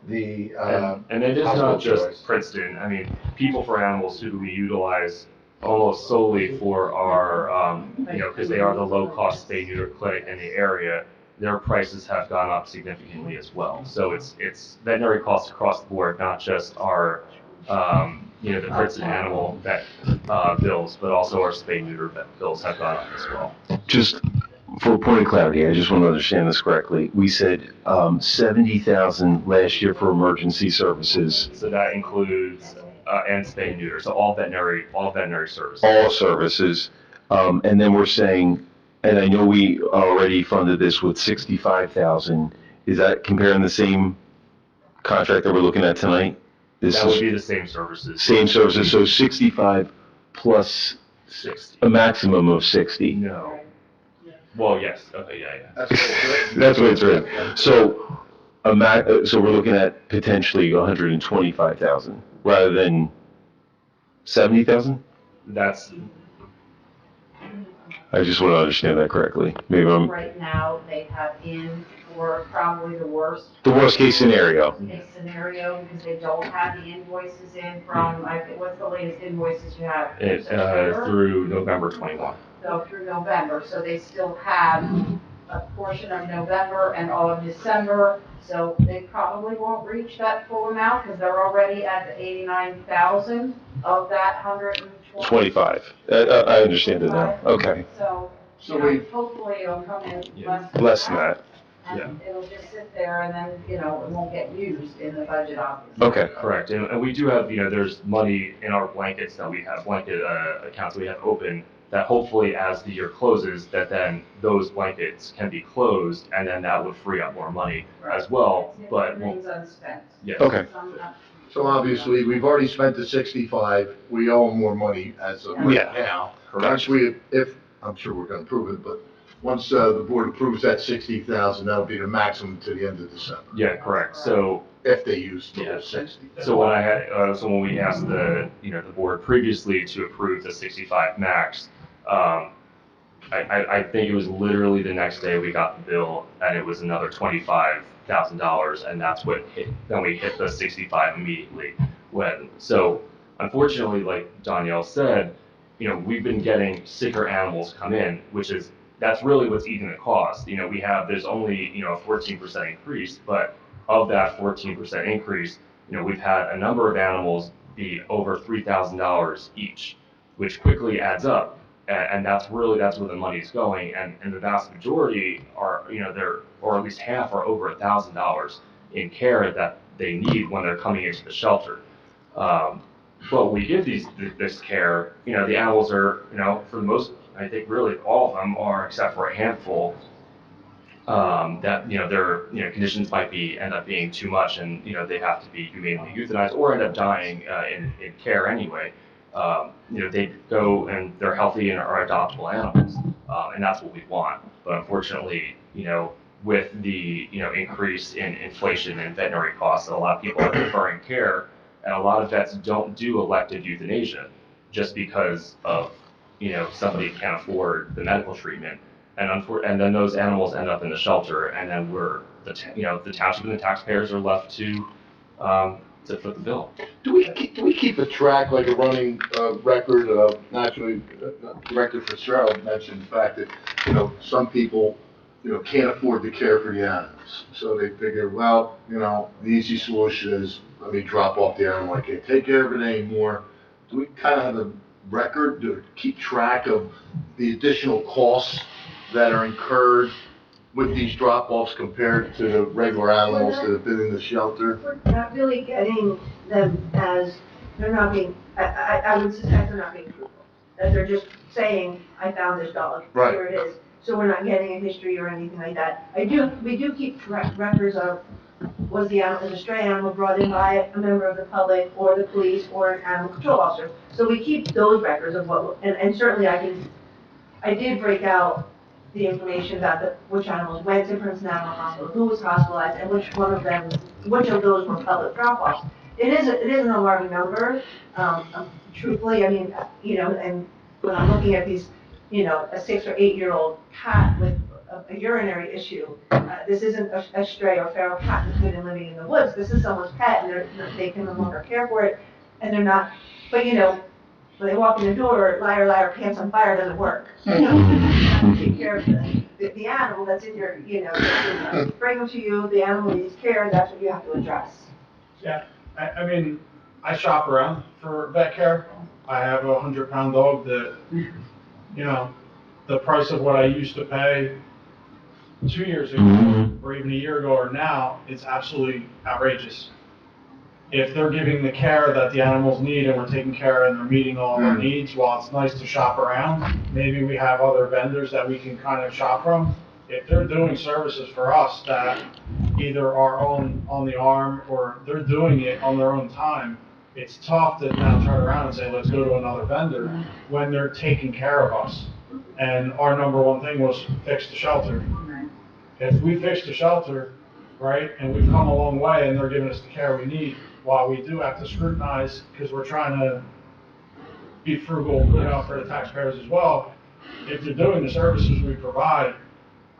it is not just Princeton. I mean, People for Animals, who we utilize almost solely for our, because they are the low-cost spay neuter clinic in the area, their prices have gone up significantly as well. So it's veterinary costs across the board, not just our, the crits and animal vet bills, but also our spay neuter vet bills have gone up as well. Just for a point of clarity, I just want to understand this correctly. We said 70,000 last year for emergency services. So that includes and spay and neuter, so all veterinary services. All services. And then we're saying, and I know we already funded this with 65,000. Is that comparing the same contract that we're looking at tonight? That would be the same services. Same services, so 65 plus 60. A maximum of 60. No. Well, yes. Okay, yeah. That's what it's written. So, so we're looking at potentially 125,000 rather than 70,000? That's. I just want to understand that correctly. Maybe I'm. Right now, they have in for probably the worst. The worst case scenario. Because they don't have the invoices in from, what's the latest invoices you have? Through November 21. So through November, so they still have a portion of November and all of December, so they probably won't reach that full amount because they're already at the 89,000 of that 125. I understand it now. Okay. So hopefully it'll come in Less than that. And it'll just sit there and then, it won't get used in the budget, obviously. Okay. Correct. And we do have, there's money in our blankets that we have, blanket accounts we have open that hopefully as the year closes, that then those blankets can be closed and then that would free up more money as well. But Remains unspent. yes. Okay. So obviously, we've already spent the 65, we owe more money as of right now. Correct. I'm sure we're gonna approve it, but once the board approves that 60,000, that'll be the maximum to the end of December. Yeah, correct. So if they use the whole 60. So when we asked the board previously to approve the 65 max, I think it was literally the next day we got the bill and it was another $25,000 and that's what hit. Then we hit the 65 immediately. So unfortunately, like Danielle said, we've been getting sicker animals come in, that's really what's eating the cost. There's only a 14% increase, but of that 14% increase, we've had a number of animals be over $3,000 each, which quickly adds up. And that's where the money's going. And the vast majority are, or at least half are over $1,000 in care that they need when they're coming into the shelter. But when we give this care, the animals are, for the most, I think really all of them are, except for a handful, that their conditions might end up being too much, and they have to be humanely euthanized or end up dying in care anyway. They go and they're healthy and are adoptable animals, and that's what we want. But unfortunately, with the increase in inflation and veterinary costs, a lot of people are deferring care, and a lot of vets don't do elective euthanasia just because of somebody can't afford the medical treatment. And then those animals end up in the shelter, and then the township and the taxpayers are left to foot the bill. Do we keep a track, like a running record of, naturally, Director Fitzgerald mentioned the fact that, some people, can't afford to care for the animals. So they figure, well, the easy solution is, let me drop off the animal, I can't take care of it anymore. Do we kind of have a record to keep track of the additional costs that are incurred with these drop-offs compared to the regular animals that have been in the shelter? We're not really getting them as, they're not being, I would suspect they're not being truthful. That they're just saying, I found this dog, Right. here it is. So we're not getting a history or anything like that. We do keep records of, was a stray animal brought in by a member of the public or the police or an animal control officer. So we keep those records of and certainly I did break out the information about which animals went to Princeton Animal Hospital, who was hospitalized, and which of those were public drop-offs. It is an alarming number, truthfully. I mean, and when I'm looking at these, a 6 or 8 year old cat with a urinary issue, this isn't a stray or feral cat that's been living in the woods. This is someone's pet, and they can no longer care for it, and they're not. But when they walk in the door, liar, liar, pants on fire doesn't work. You know, you have to take care of the animal that's in your, bring them to you, the animal needs care, that's what you have to address. Yeah, I mean, I shop around for vet care. I have a 100-pound dog that, the price of what I used to pay 2 years ago, or even a year ago or now, it's absolutely outrageous. If they're giving the care that the animals need and we're taking care and they're meeting all of our needs, while it's nice to shop around, maybe we have other vendors that we can kind of shop from. If they're doing services for us that either are on the arm or they're doing it on their own time, it's tough to now turn around and say, let's go to another vendor when they're taking care of us. And our number one thing was fix the shelter. If we fix the shelter, right, and we've come a long way and they're giving us the care we need, while we do have to scrutinize, because we're trying to be frugal, for the taxpayers as well, if they're doing the services we provide,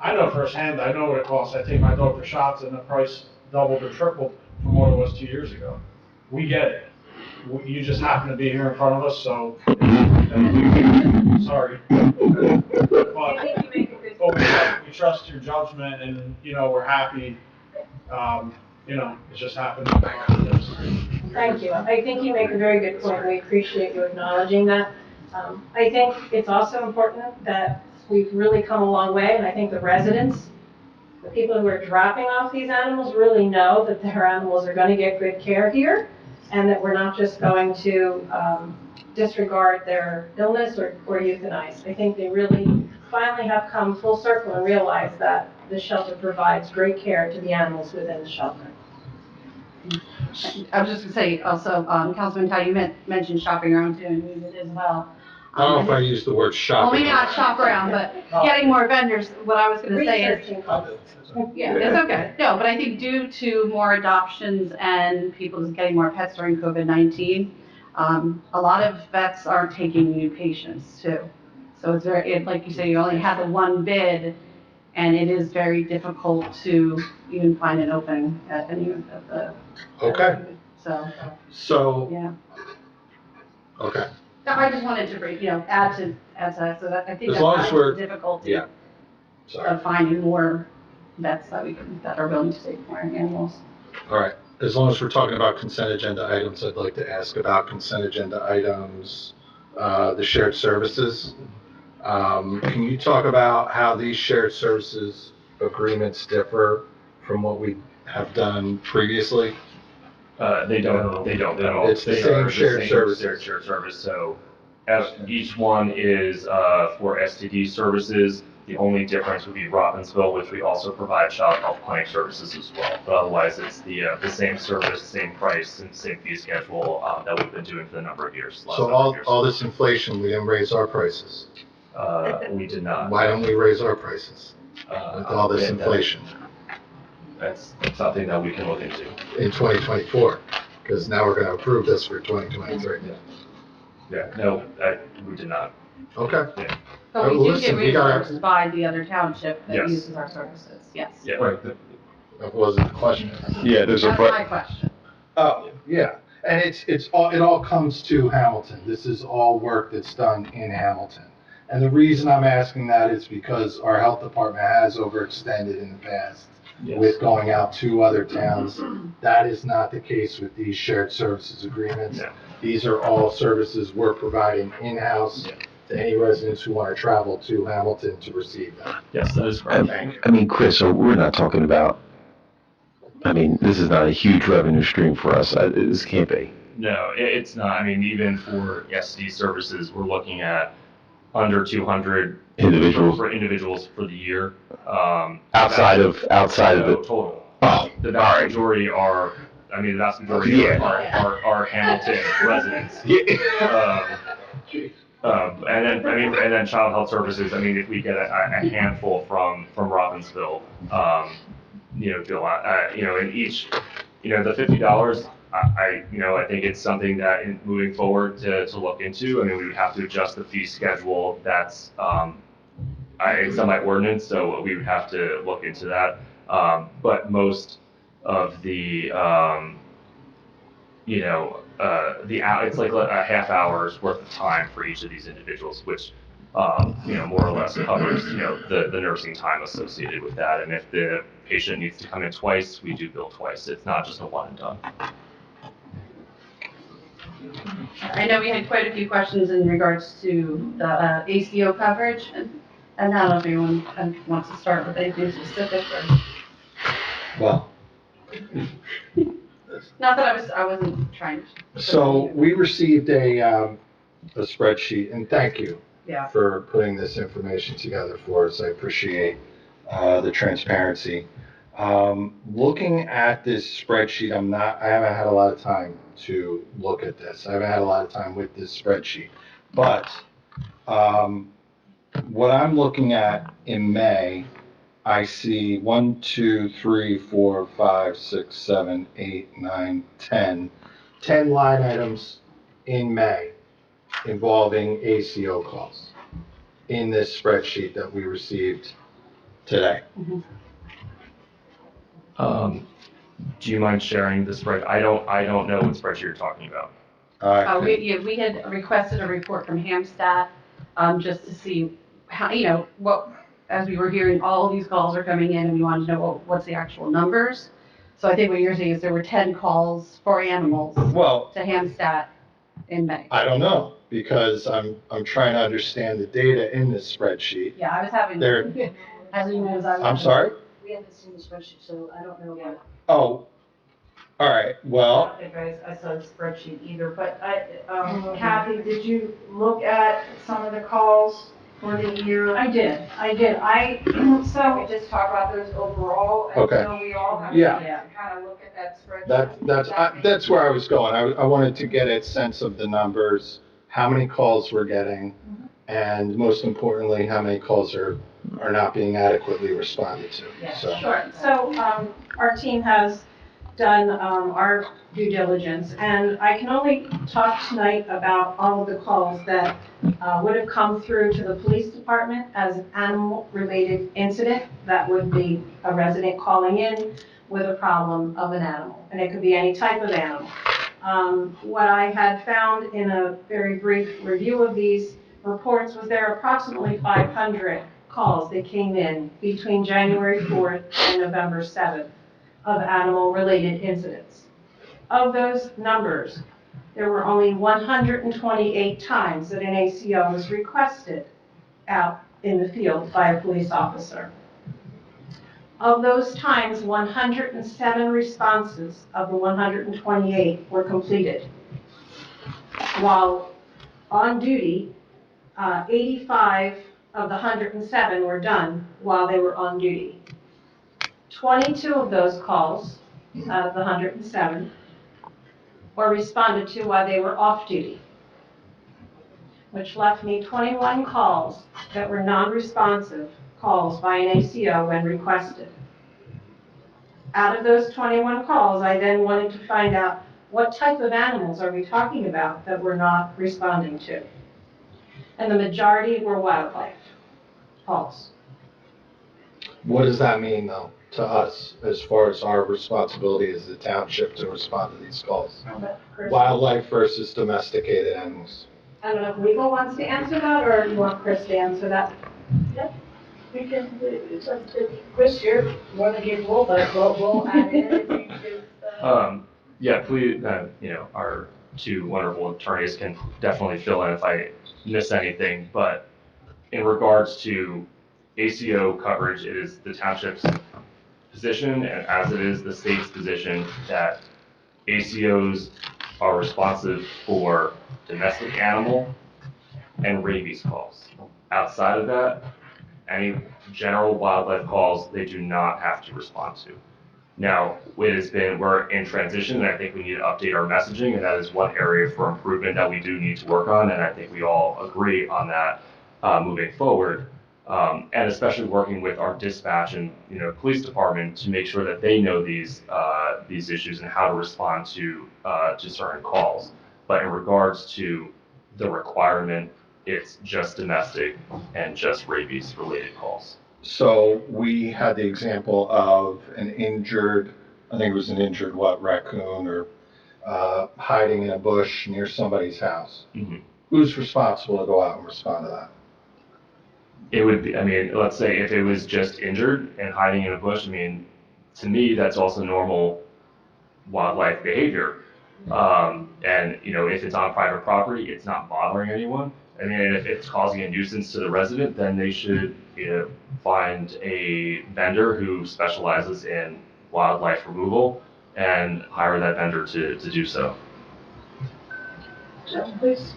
I know firsthand, I know what it costs. I take my dog for shots and the price doubled or tripled from what it was 2 years ago. We get it. You just happen to be here in front of us, so sorry. But we trust your judgment and, we're happy. It just happened. Thank you. I think you make a very good point. We appreciate you acknowledging that. I think it's also important that we've really come a long way, and I think the residents, the people who are dropping off these animals really know that their animals are going to get good care here, and that we're not just going to disregard their illness or euthanize. I think they really finally have come full circle and realized that the shelter provides great care to the animals within the shelter. I was just gonna say, also, Councilman Ty, you mentioned shopping around too, and we did as well. I don't know if I used the word Well, shopping. maybe not shop around, but getting more vendors, what I was gonna say is, yeah, it's okay. No, but I think due to more adoptions and people just getting more pets during COVID-19, a lot of vets aren't taking new patients too. So it's like you say, you only have the one bid, and it is very difficult to even find an opening at any of the. Okay. So, Yeah. okay. No, I just wanted to add to that, so that I think As long as that's we're- the difficulty Yeah. Sorry. of finding more vets that are willing to take more animals. All right. As long as we're talking about consent agenda items, I'd like to ask about consent agenda items, the shared services. Can you talk about how these shared services agreements differ from what we have done previously? They don't at all. It's the They same are shared service. Shared service, so each one is for STD services. The only difference would be Robbinsville, which we also provide child health clinic services as well. But otherwise, it's the same service, same price, and same fee schedule that we've been doing for the number of years. So all this inflation, we didn't raise our prices. We did not. Why don't we raise our prices with all this inflation? That's something that we can look into. In 2024, because now we're going to approve this for 2023. Yeah, no, we did not. Okay. Yeah. But we do Listen, get we gotta- reimbursed by the other township that Yes. uses our services, yes. Yeah. Right. That wasn't the question. Yeah, there's a. That's my question. Oh, yeah. And it all comes to Hamilton. This is all work that's done in Hamilton. And the reason I'm asking that is because our health department has overextended in the past with going out to other towns. That is not the case with these shared services agreements. No. These are all services we're providing in-house to any residents who want to travel to Hamilton to receive them. Yes, that is correct. I mean, Chris, so we're not talking about, this is not a huge revenue stream for us. This can't be. No, it's not. I mean, even for SD services, we're looking at under 200 Individuals. for individuals for the year. Outside of the. Total. Oh, The vast majority are, the vast majority are Hamilton residents. And then child health services, if we get a handful from Robbinsville, in each, the $50, I think it's something that moving forward to look into. We would have to adjust the fee schedule. That's, it's on my ordinance, so we would have to look into that. But most of the, it's like a half hour's worth of time for each of these individuals, which, more or less covers, the nursing time associated with that. And if the patient needs to come in twice, we do bill twice. It's not just a one and done. I know we had quite a few questions in regards to the ACO coverage, and I don't know if anyone wants to start with anything specific or. Well, Not that I wasn't trying to. so we received a spreadsheet, and thank you Yeah. for putting this information together for us. I appreciate the transparency. Looking at this spreadsheet, I haven't had a lot of time to look at this. I haven't had a lot of time with this spreadsheet. But what I'm looking at in May, I see 1, 2, 3, 4, 5, 6, 7, 8, 9, 10 line items in May involving ACO calls in this spreadsheet that we received today. Do you mind sharing the spread? I don't know what spreadsheet you're talking about. We had requested a report from Hampstead, just to see how, what, as we were hearing, all these calls are coming in and we wanted to know what's the actual numbers. So I think what you're saying is there were 10 calls for animals to Hampstead in May. I don't know, because I'm trying to understand the data in this spreadsheet. Yeah, I was having. I'm sorry? We haven't seen the spreadsheet, so I don't know what. Oh, all right, I well, don't think I saw the spreadsheet either, but Kathy, did you look at some of the calls for the year? I did. So we just talk about those overall, and Okay. so we all have to Yeah. kind of look at that spreadsheet. that's where I was going. I wanted to get a sense of the numbers, how many calls we're getting, and most importantly, how many calls are not being adequately responded to. Yeah, So. sure. So our team has done our due diligence, and I can only talk tonight about all of the calls that would have come through to the police department as an animal-related incident. That would be a resident calling in with a problem of an animal, and it could be any type of animal. What I had found in a very brief review of these reports was there are approximately 500 calls that came in between January 4th and November 7th of animal-related incidents. Of those numbers, there were only 128 times that an ACO was requested out in the field by a police officer. Of those times, 107 responses of the 128 were completed. While on duty, 85 of the 107 were done while they were on duty. 22 of those calls, out of the 107, were responded to while they were off duty, which left me 21 calls that were non-responsive calls by an ACO when requested. Out of those 21 calls, I then wanted to find out what type of animals are we talking about that we're not responding to. And the majority were wildlife calls. What does that mean, though, to us, as far as our responsibility as the township to respond to these calls? Wildlife versus domesticated animals. I don't know if legal wants to answer that, or you want Chris to answer that? We can, it's up to Chris here, you want to give roll, but we'll add in anything to. Yeah, please, our two wonderful attorneys can definitely fill in if I miss anything, but in regards to ACO coverage, it is the township's position, and as it is the state's position, that ACOs are responsive for domestic animal and rabies calls. Outside of that, any general wildlife calls, they do not have to respond to. Now, we're in transition, and I think we need to update our messaging, and that is one area for improvement that we do need to work on, and I think we all agree on that moving forward. And especially working with our dispatch and police department to make sure that they know these issues and how to respond to certain calls. But in regards to the requirement, it's just domestic and just rabies related calls. So we had the example of an injured, I think it was an injured raccoon or hiding in a bush near somebody's house. Mhm. Who's responsible to go out and respond to that? It would be, I mean, let's say if it was just injured and hiding in a bush, I mean, to me, that's also normal wildlife behavior. And, you know, if it's on private property, it's not bothering anyone. I mean, if it's causing a nuisance to the resident, then they should, you know, find a vendor who specializes in wildlife removal and hire that vendor to do so. Joe, please.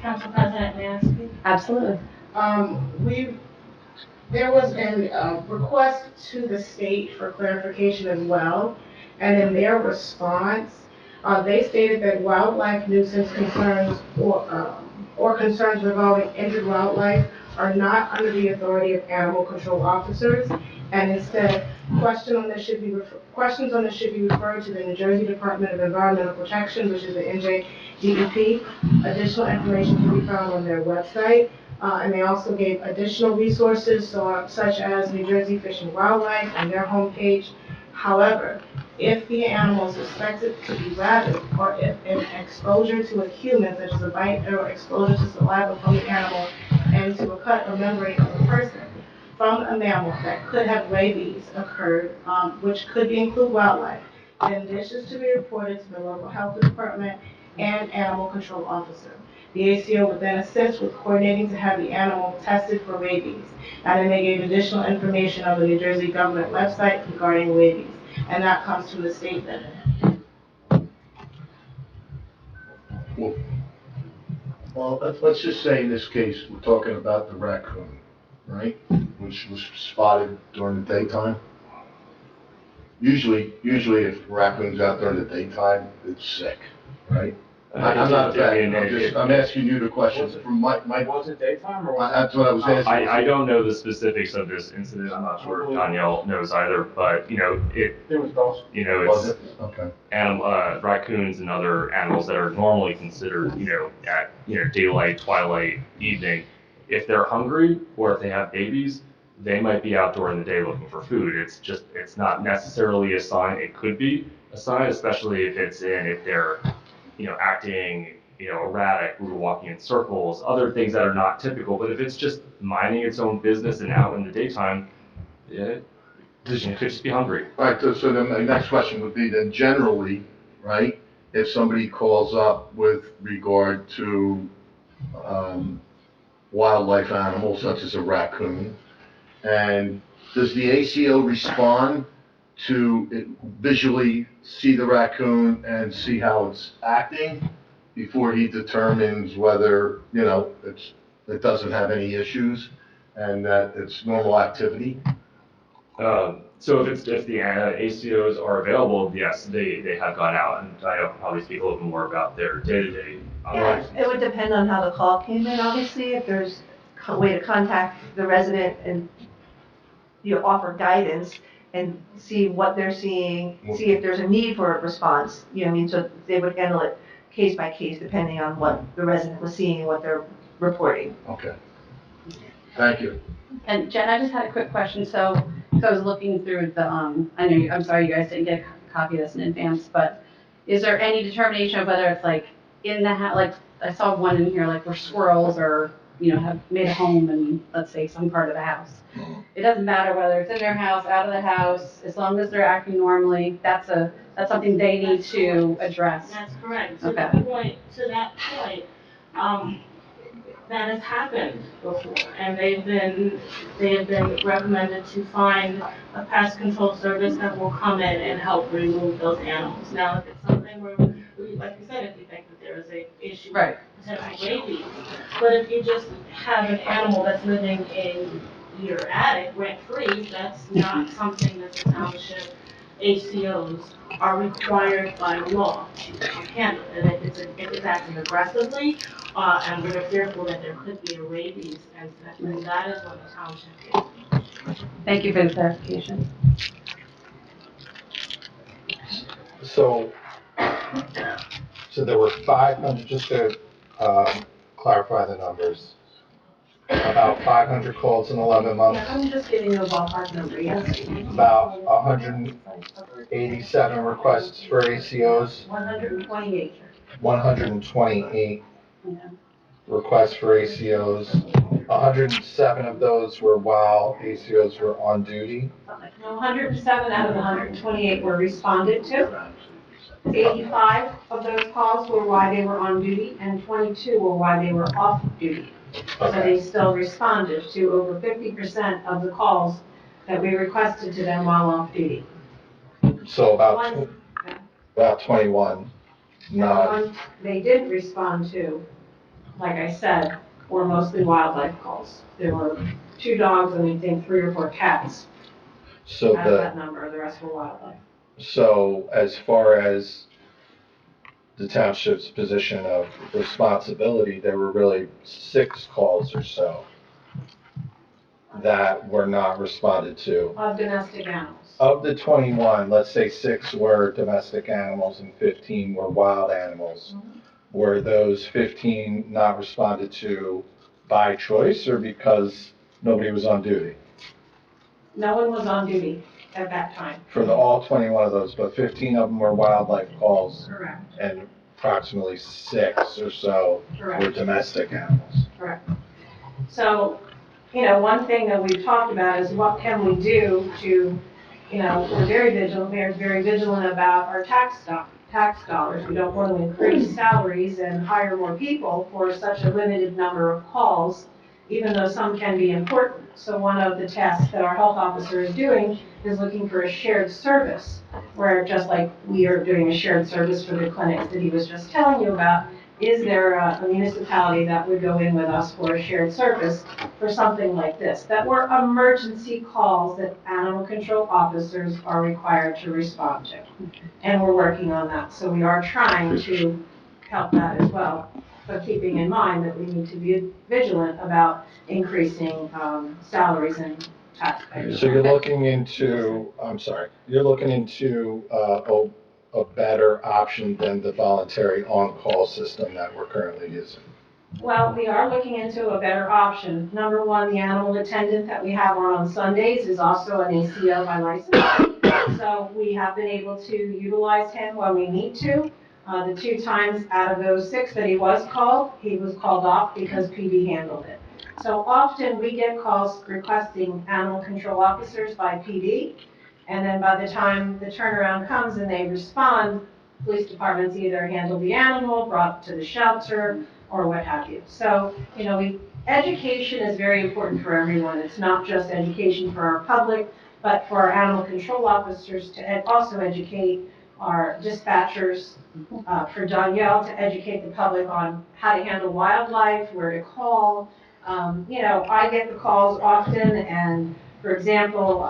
Council President, may I speak? Absolutely. There was a request to the state for clarification as well, and in their response, they stated that wildlife nuisance concerns or concerns regarding injured wildlife are not under the authority of animal control officers, and instead, questions on this should be referred to the New Jersey Department of Environmental Protection, which is the NJDEP. Additional information can be found on their website. And they also gave additional resources, such as New Jersey Fish and Wildlife and their homepage. However, if the animal is suspected to be rabid, or if an exposure to a human, such as a bite or exposure to saliva from the animal and to a cut or membrane of a person from a mammal that could have rabies occurred, which could include wildlife, then this is to be reported to the local health department and animal control officer. The ACO would then assist with coordinating to have the animal tested for rabies. And then they gave additional information on the New Jersey government website regarding rabies. And that comes from the state vendor. Well, let's just say in this case, we're talking about the raccoon, right? Which was spotted during the daytime. Usually if raccoon's out during the daytime, it's sick, right? I'm not a vet, I'm asking you the questions from my. Was it daytime or was it? That's what I was asking. I don't know the specifics of this incident. I'm not sure if Danielle knows either, but, you know, It was dusk. you know, Was it's it? Okay. raccoons and other animals that are normally considered, you know, at, you know, daylight, twilight, evening. If they're hungry or if they have babies, they might be out during the day looking for food. It's not necessarily a sign. It could be a sign, especially if they're, you know, acting, you know, erratic, walking in circles, other things that are not typical. But if it's just minding its own business and out in the daytime, it could just be hungry. Right, so then my next question would be then generally, right, if somebody calls up with regard to wildlife animals such as a raccoon, and does the ACO respond to visually see the raccoon and see how it's acting before he determines whether, you know, it doesn't have any issues and that it's normal activity? So if the ACOs are available, yes, they have gone out, and I will probably speak a little bit more about their day-to-day operations. It would depend on how the call came in, obviously, if there's a way to contact the resident and, you know, offer guidance and see what they're seeing, see if there's a need for a response, you know what I mean? So they would handle it case by case, depending on what the resident was seeing and what they're reporting. Okay. Thank you. And Jen, I just had a quick question. So I was looking through the, I'm sorry you guys didn't get a copy of this in advance, but is there any determination of whether it's like in the house, like I saw one in here, like where squirrels or, you know, have made a home in, let's say, some part of the house. It doesn't matter whether it's in their house, out of the house, as long as they're acting normally, that's something they need to address. That's correct. Okay. To that point, that has happened before, and they have been recommended to find a pest control service that will come in and help remove those animals. Now, if it's something where, like you said, if you think that there is a issue, Right. potential rabies, but if you just have an animal that's living in your attic rent-free, that's not something that the township ACOs are required by law to handle. And if it's acting aggressively, and we're fearful that there could be a rabies incident, that is what the township is. Thank you for the clarification. So there were 500, just to clarify the numbers, about 500 calls in 11 months, Yeah, I'm just giving you a ballpark number, yes. about 187 requests for ACOs, 128. 128 requests for ACOs. 107 of those were while ACOs were on duty. No, 107 out of the 128 were responded to. 85 of those calls were while they were on duty, and 22 were while they were off duty. So they still responded to over 50% of the calls that we requested to them while off duty. So about 21. And the ones they did respond to, like I said, were mostly wildlife calls. There were 2 dogs and I think 3 or 4 cats So out of that number. The rest were wildlife. So as far as the township's position of responsibility, there were really 6 calls or so that were not responded to. Of domestic animals. Of the 21, let's say 6 were domestic animals and 15 were wild animals. Were those 15 not responded to by choice or because nobody was on duty? No one was on duty at that time. For all 21 of those, but 15 of them were wildlife calls. Correct. And approximately 6 or so were domestic animals. Correct. So, one thing that we've talked about is what can we do to, we're very vigilant about our tax dollars. We don't want to increase salaries and hire more people for such a limited number of calls, even though some can be important. So one of the tasks that our health officer is doing is looking for a shared service, where just like we are doing a shared service for the clinics that he was just telling you about, is there a municipality that would go in with us for a shared service for something like this, that were emergency calls that animal control officers are required to respond to. And we're working on that. So we are trying to help that as well, but keeping in mind that we need to be vigilant about increasing salaries and taxpayers. So you're looking into, a better option than the voluntary on-call system that we're currently using? Well, we are looking into a better option. Number one, the animal attendant that we have on Sundays is also an ACO by license. So we have been able to utilize him when we need to. The 2 times out of those 6 that he was called off because PD handled it. So often we get calls requesting animal control officers by PD, and then by the time the turnaround comes and they respond, police departments either handle the animal, brought to the shelter, or what have you. So, education is very important for everyone. It's not just education for our public, but for our animal control officers to also educate our dispatchers, for Danielle to educate the public on how to handle wildlife, where to call. I get the calls often, and for example,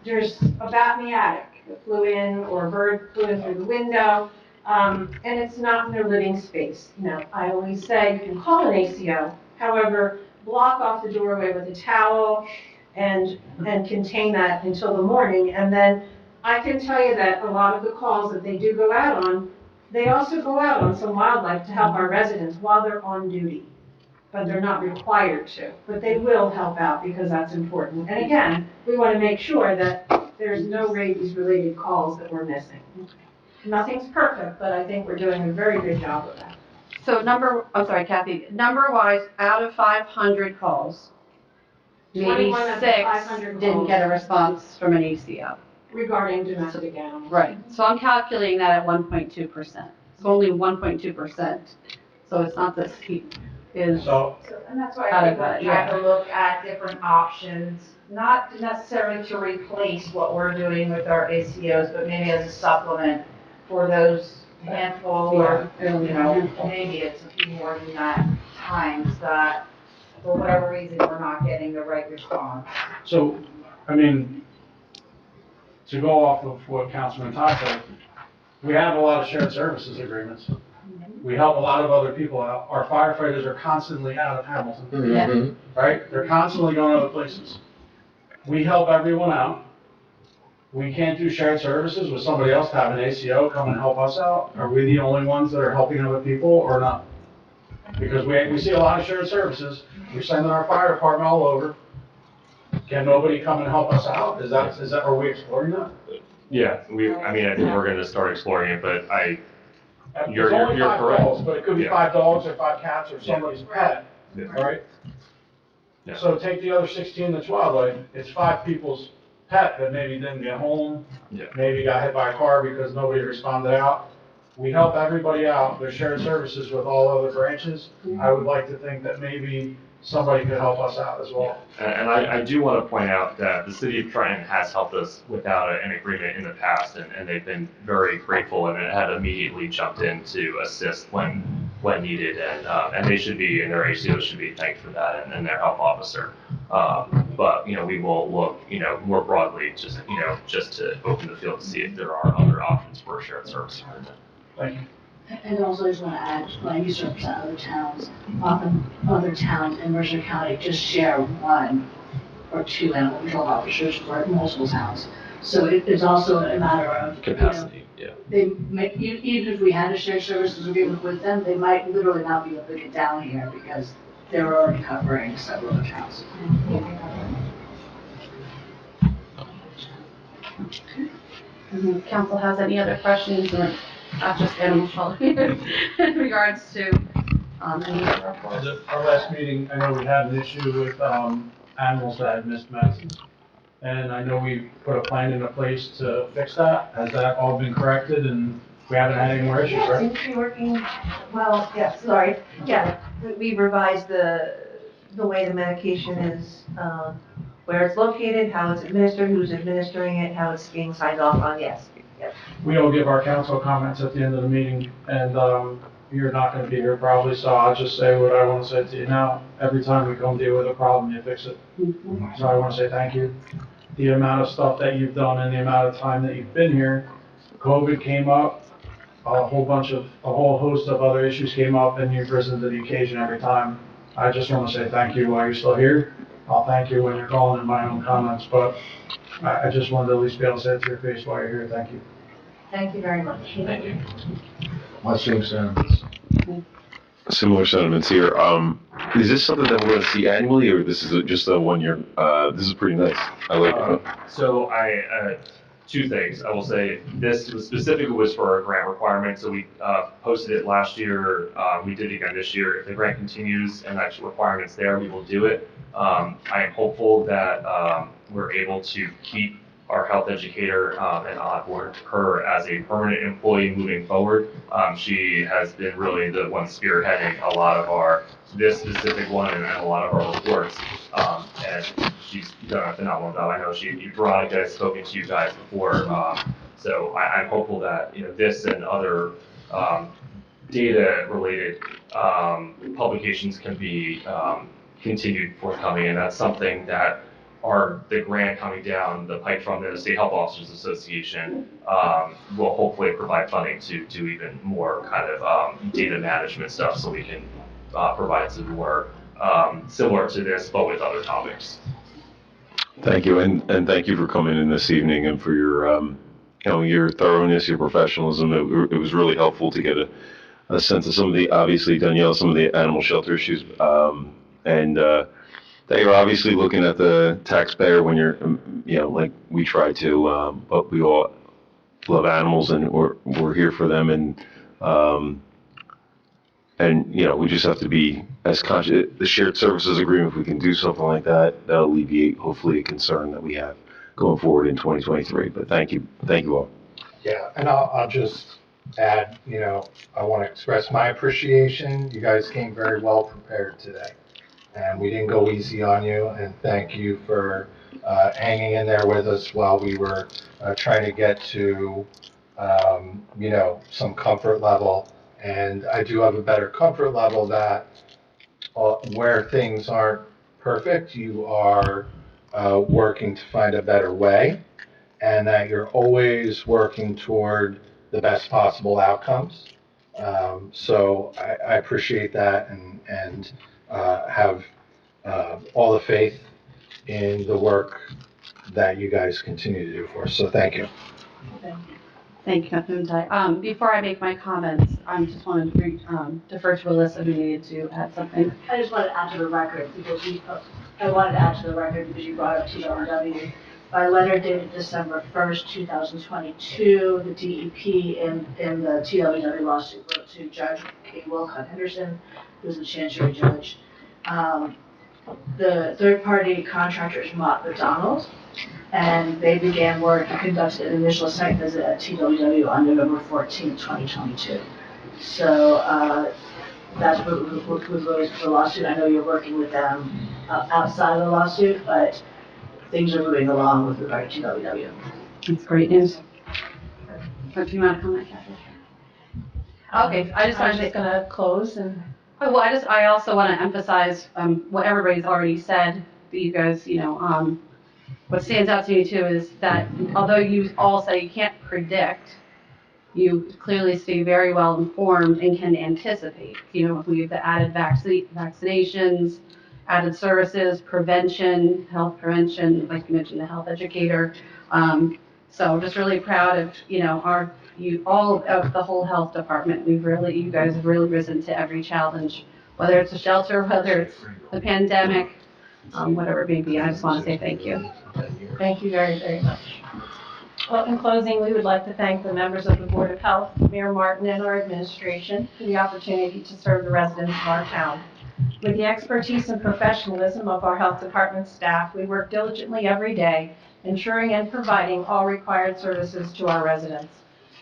there's a bat in the attic that flew in, or a bird flew in through the window, and it's not in their living space. I always say you can call an ACO, however, block off the doorway with a towel and contain that until the morning, and then I can tell you that a lot of the calls that they do go out on, they also go out on some wildlife to help our residents while they're on duty. But they're not required to. But they will help out because that's important. And again, we want to make sure that there's no rabies-related calls that we're missing. Nothing's perfect, but I think we're doing a very good job of that. So Kathy, number-wise, out of 500 calls, maybe 21 of the 6 500 didn't calls. get a response from an ACO. Regarding domestic animals. Right, so I'm calculating that at 1.2%. It's only 1.2%, so it's not this steep. And that's why I think we're trying to look at different options, not necessarily to replace what we're doing with our ACOs, but maybe as a supplement for those handful, or, maybe it's a few more than that, times that, for whatever reason, we're not getting the right response. So, to go off of what Councilman Todd said, we have a lot of shared services agreements. We help a lot of other people out. Our firefighters are constantly out of Hamilton, right? They're constantly going other places. We help everyone out. We can't do shared services with somebody else to have an ACO come and help us out. Are we the only ones that are helping other people or not? Because we see a lot of shared services, we're sending our fire department all over. Can nobody come and help us out? Is that, are we exploring that? Yeah, I think we're gonna start exploring it, but you're It's only 5 correct. dogs, but it could be Yeah. 5 dogs or 5 cats or somebody's pet, Yeah. right? Yeah. So take the other 16 that's wildlife, it's 5 people's pet that maybe didn't get home, Yeah. maybe got hit by a car because nobody responded out. We help everybody out, there's shared services with all other branches. I would like to think that maybe somebody could help us out as well. And I do want to point out that the city of Trenton has helped us without an agreement in the past, and they've been very grateful and had immediately jumped in to assist when needed, and they should be, and their ACO should be thanked for that, and their health officer. But, we will look, more broadly, just to open the field to see if there are other options for a shared service agreement. Thank you. And also, I just want to add, when I used to represent other towns, often other towns in Mercer County just share 1 or 2 animal control officers for multiple towns. So it's also a matter of Capacity, yeah. They make, even if we had a shared services agreement with them, they might literally not be able to get down here because they're already covering several other towns. Council has any other questions, or not just animal shelter, in regards to any of our reports? Our last meeting, I know we had an issue with animals that had missed medicines. And I know we put a plan into place to fix that. Has that all been corrected and we haven't had any more issues, Yeah, right? seems to be working well, yeah, sorry. Yeah, we revised the way the medication is, where it's located, how it's administered, who's administering it, how it's being signed off on, yes. We all give our council comments at the end of the meeting, and you're not gonna be here probably, so I'll just say what I wanna say to you now. Every time we come deal with a problem, you fix it. So I wanna say thank you. The amount of stuff that you've done and the amount of time that you've been here, COVID came up, a whole host of other issues came up, and you've risen to the occasion every time. I just wanna say thank you while you're still here. I'll thank you when you're calling in my own comments, but I just wanted to at least be able to say it to your face while you're here. Thank you. Thank you very much. Thank you. My same sentiments. Similar sentiments here. Is this something that we're going to see annually, or this is just a 1 year? This is pretty nice. I like it. So two things. I will say this specifically was for our grant requirement, so we posted it last year. We did it again this year. If the grant continues and that requirement's there, we will do it. I am hopeful that we're able to keep our health educator and onboard her as a permanent employee moving forward. She has been really the one spearheading a lot of this specific one and a lot of our reports. And she's done a phenomenal job. I know Veronica has spoken to you guys before. So I'm hopeful that, this and other data related publications can be continued forthcoming. And that's something that the grant coming down the pipe from the State Health Officers Association will hopefully provide funding to do even more kind of data management stuff, so we can provide some more similar to this, but with other topics. Thank you, and thank you for coming in this evening and for your thoroughness, your professionalism. It was really helpful to get a sense of some of the, obviously, Danielle, some of the animal shelter issues, and that you're obviously looking at the taxpayer when you're, like we try to, but we all love animals and we're here for them, and we just have to be as conscious. The shared services agreement, if we can do something like that, that'll alleviate hopefully a concern that we have going forward in 2023. But thank you all. Yeah, and I'll just add, I want to express my appreciation. You guys came very well prepared today, and we didn't go easy on you, and thank you for hanging in there with us while we were trying to get to, some comfort level. And I do have a better comfort level that where things aren't perfect, you are working to find a better way, and that you're always working toward the best possible outcomes. So I appreciate that and have all the faith in the work that you guys continue to do for us. So thank you. Thank you, Councilman Tai. Before I make my comments, I just wanted to defer to Alyssa who needed to add something. I just wanted to add to the record because I wanted to add to the record because you brought up TWW. By letter dated December 1st, 2022, the DEP in the TWW lawsuit wrote to Judge Wilcott Henderson, who's the Chancery Judge. The third-party contractor is Mott McDonald, and they began work and conducted an initial site visit at TWW on November 14th, 2022. So that's what rose the lawsuit. I know you're working with them outside of the lawsuit, but things are moving along with regard to TWW. That's great news. Or do you want to comment, Kathy? Okay, I just I'm wanted to just gonna close and. Oh, well, I also want to emphasize what everybody's already said, that you guys, what stands out to me too is that although you all say you can't predict, you clearly stay very well informed and can anticipate. We have the added vaccinations, added services, prevention, health prevention, like you mentioned, the health educator. So just really proud of, all of the whole health department. You guys have really risen to every challenge, whether it's a shelter, whether it's the pandemic, whatever it may be. I just want to say thank you. Thank you very, very much. Well, in closing, we would like to thank the members of the Board of Health, Mayor Martin, and our administration for the opportunity to serve the residents of our town. With the expertise and professionalism of our health department staff, we work diligently every day, ensuring and providing all required services to our residents.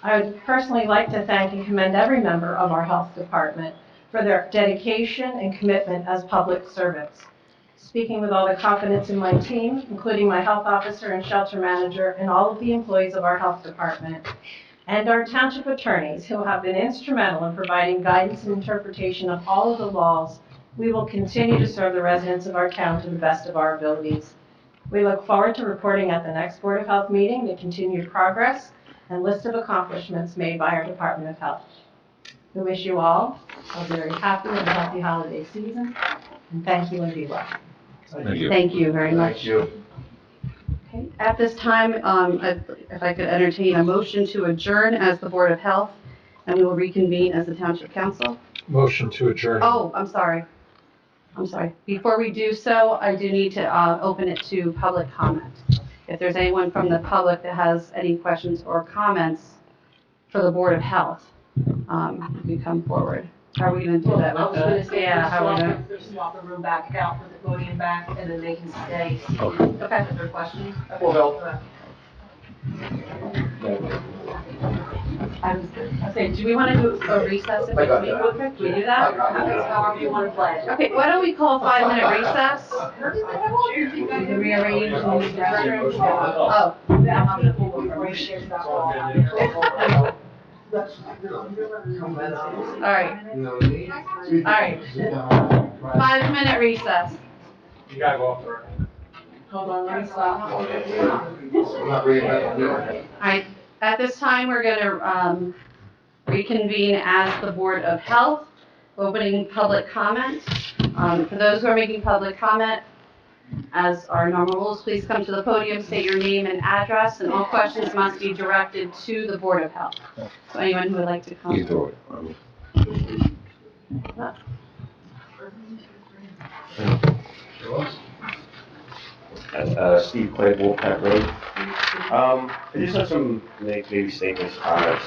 I would personally like to thank and commend every member of our health department for their dedication and commitment as public servants. Speaking with all the confidence in my team, including my health officer and shelter manager and all of the employees of our health department, and our township attorneys who have been instrumental in providing guidance and interpretation of all of the laws, we will continue to serve the residents of our town to the best of our abilities. We look forward to reporting at the next Board of Health meeting the continued progress and list of accomplishments made by our Department of Health. We wish you all a very happy and healthy holiday season, and thank you and be well. Thank you very much. Thank you. Okay. At this time, if I could entertain a motion to adjourn as the Board of Health, and we will reconvene as the Township Council. Motion to adjourn. Oh, I'm sorry. Before we do so, I do need to open it to public comment. If there's anyone from the public that has any questions or comments for the Board of Health, you can come forward. How are we going to do that? I was going to say, how are we going swap the room back out with the podium back, and then they can stay seated Okay. with their questions. Will help. I say, do we want to do a recess in I got between that. real quick? Can we do that? However you want to play it. Okay, why don't we call a 5-minute recess? We can rearrange and use the restroom. Oh. I'm not going to pull the information about all. All right. All right. 5-minute recess. You gotta go off the record. Hold on, let me stop. I'm not reading that. All right, at this time, we're going to reconvene as the Board of Health, opening public comment. For those who are making public comment, as our normal rules, please come to the podium, state your name and address, and all questions must be directed to the Board of Health. So anyone who would like to come. Steve Clay, Wolfpack Road. I just have some maybe statements, comments,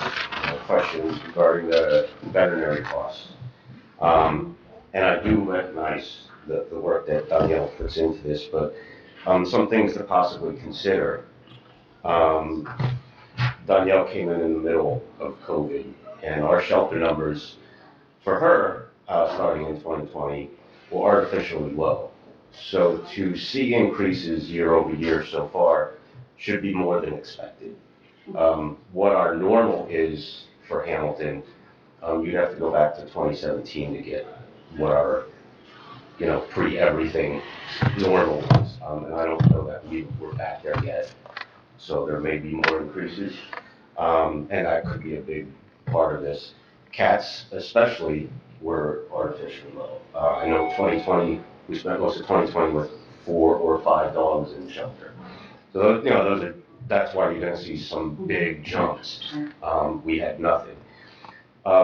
questions regarding the veterinary costs. And I do recognize the work that Danielle puts into this, but some things to possibly consider. Danielle came in the middle of COVID, and our shelter numbers for her, starting in 2020, were artificially low. So to see increases year over year so far should be more than expected. What our normal is for Hamilton, you'd have to go back to 2017 to get what our, pre-everything normal was. And I don't know that we're back there yet. So there may be more increases. And that could be a big part of this. Cats especially were artificially low. I know 2020, we spent most of 2020 with 4 or 5 dogs in the shelter. So, those are that's why you're gonna see some big jumps. We had nothing.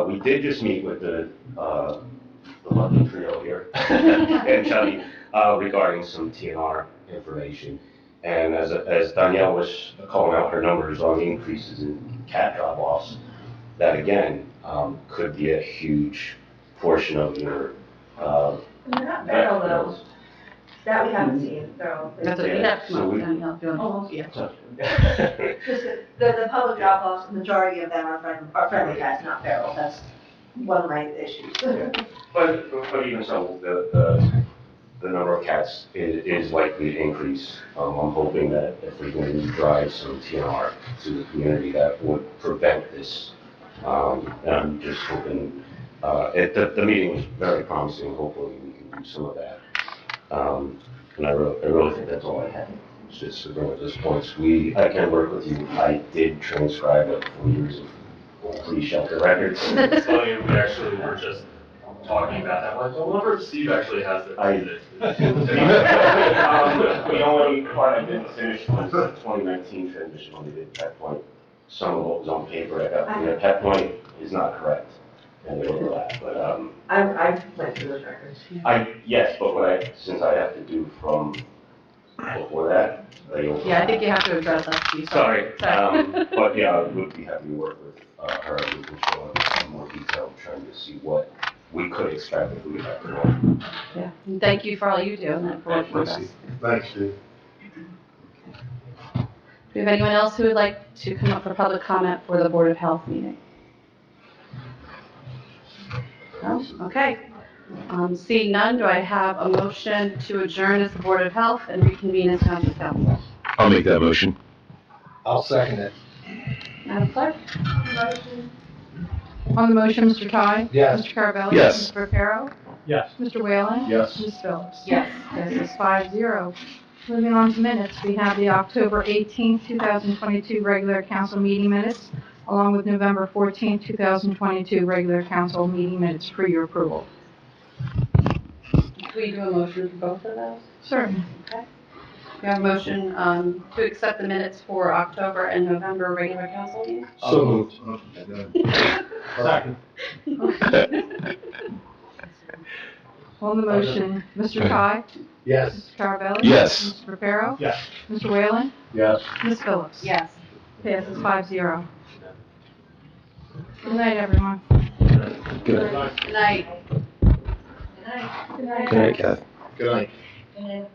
We did just meet with the lucky trio here, and Chubby, regarding some TNR information. And as Danielle was calling out her numbers on the increases in cat drop-offs, that again, could be a huge portion of your, They're not feral though. That we haven't seen, feral. That's what we have So come up we- with, Danielle, if you want. Almost. Yeah. Just the public drop-offs, the majority of them are friendly cats, not feral. That's one of my issues. But even so, the number of cats is likely to increase. I'm hoping that if we can drive some TNR to the community, that would prevent this. And I'm just hoping, the meeting was very promising, hopefully we can do some of that. And I really think that's all I had, just to bring up this point. I can work with you. I did transcribe like 4 years of pre-shelter records. It's funny, we actually were just talking about that. Like, I wonder if Steve actually has it. The only part I didn't finish was the 2019 transition when we did Pet Point. Some of what was on paper, Pet Point is not correct, and they overlap, but, I went through those records. yes, but since I have to do from before that, they overlap. Yeah, I think you have to address that, Steve. Sorry, but yeah, I would be happy to work with, her, we can show her some more detail, trying to see what we could expect if we had to go. Yeah, and thank you for all you do and for working with us. Thanks, Steve. Do we have anyone else who would like to come up for public comment for the Board of Health meeting? No? Okay. Seeing none, do I have a motion to adjourn as the Board of Health and reconvene as Township Council? I'll make that motion. I'll second it. Madam Clerk? On the motion, Mr. Ty? Yes. Mr. Carabelli? Yes. Mr. Reparo? Yes. Mr. Whalen? Yes. Ms. Phillips? Yes. Passes 5-0. Moving on to minutes, we have the October 18th, 2022 regular council meeting minutes, along with November 14th, 2022 regular council meeting minutes for your approval. Can we do a motion for both of those? Certainly. Okay. We have a motion to accept the minutes for October and November regular council meetings? So moved. Second. On the motion, Mr. Ty? Yes. Mr. Carabelli? Yes. Mr. Reparo? Yes. Mr. Whalen? Yes. Ms. Phillips? Yes. Passes 5-0. Good night, everyone. Good Good night. Good night. Good night, Kath. Good night.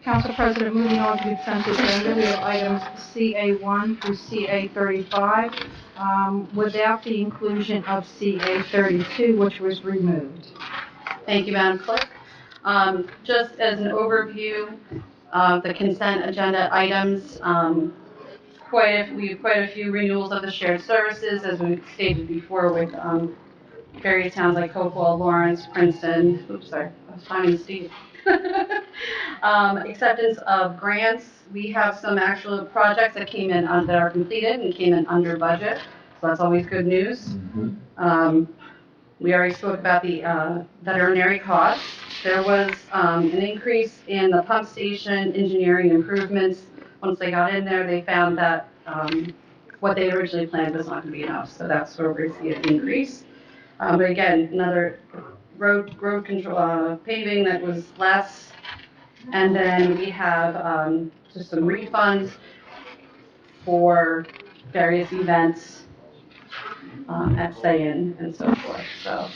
Council President, moving on to the consent agenda, we have items CA1 through CA35, without the inclusion of CA32, which was removed. Thank you, Madam Clerk. Just as an overview of the consent agenda items, we have quite a few renewals of the shared services, as we stated before, with various towns like Hopewell, Lawrence, Princeton. Oops, sorry, I was finding Steve. Acceptance of grants. We have some actual projects that came in that are completed and came in under budget, so that's always good news. We already spoke about the veterinary costs. There was an increase in the pump station engineering improvements. Once they got in there, they found that what they originally planned was not going to be enough, so that's where we're seeing an increase. But again, another road control paving that was less, and then we have just some refunds for various events at Sayin and so forth. So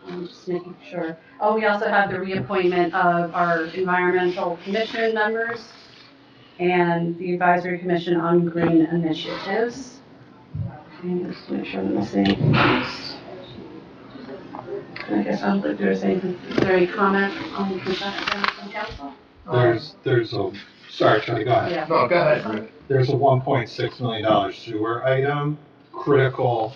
I'm just making sure. Oh, we also have the reappointment of our environmental commission members and the advisory commission on green initiatives. And just make sure I'm missing anything else. I guess I don't think there's anything. Is there any comment on the consent agenda from council? Sorry, Charlie, go ahead. Yeah. No, go ahead. There's a $1.6 million sewer item, critical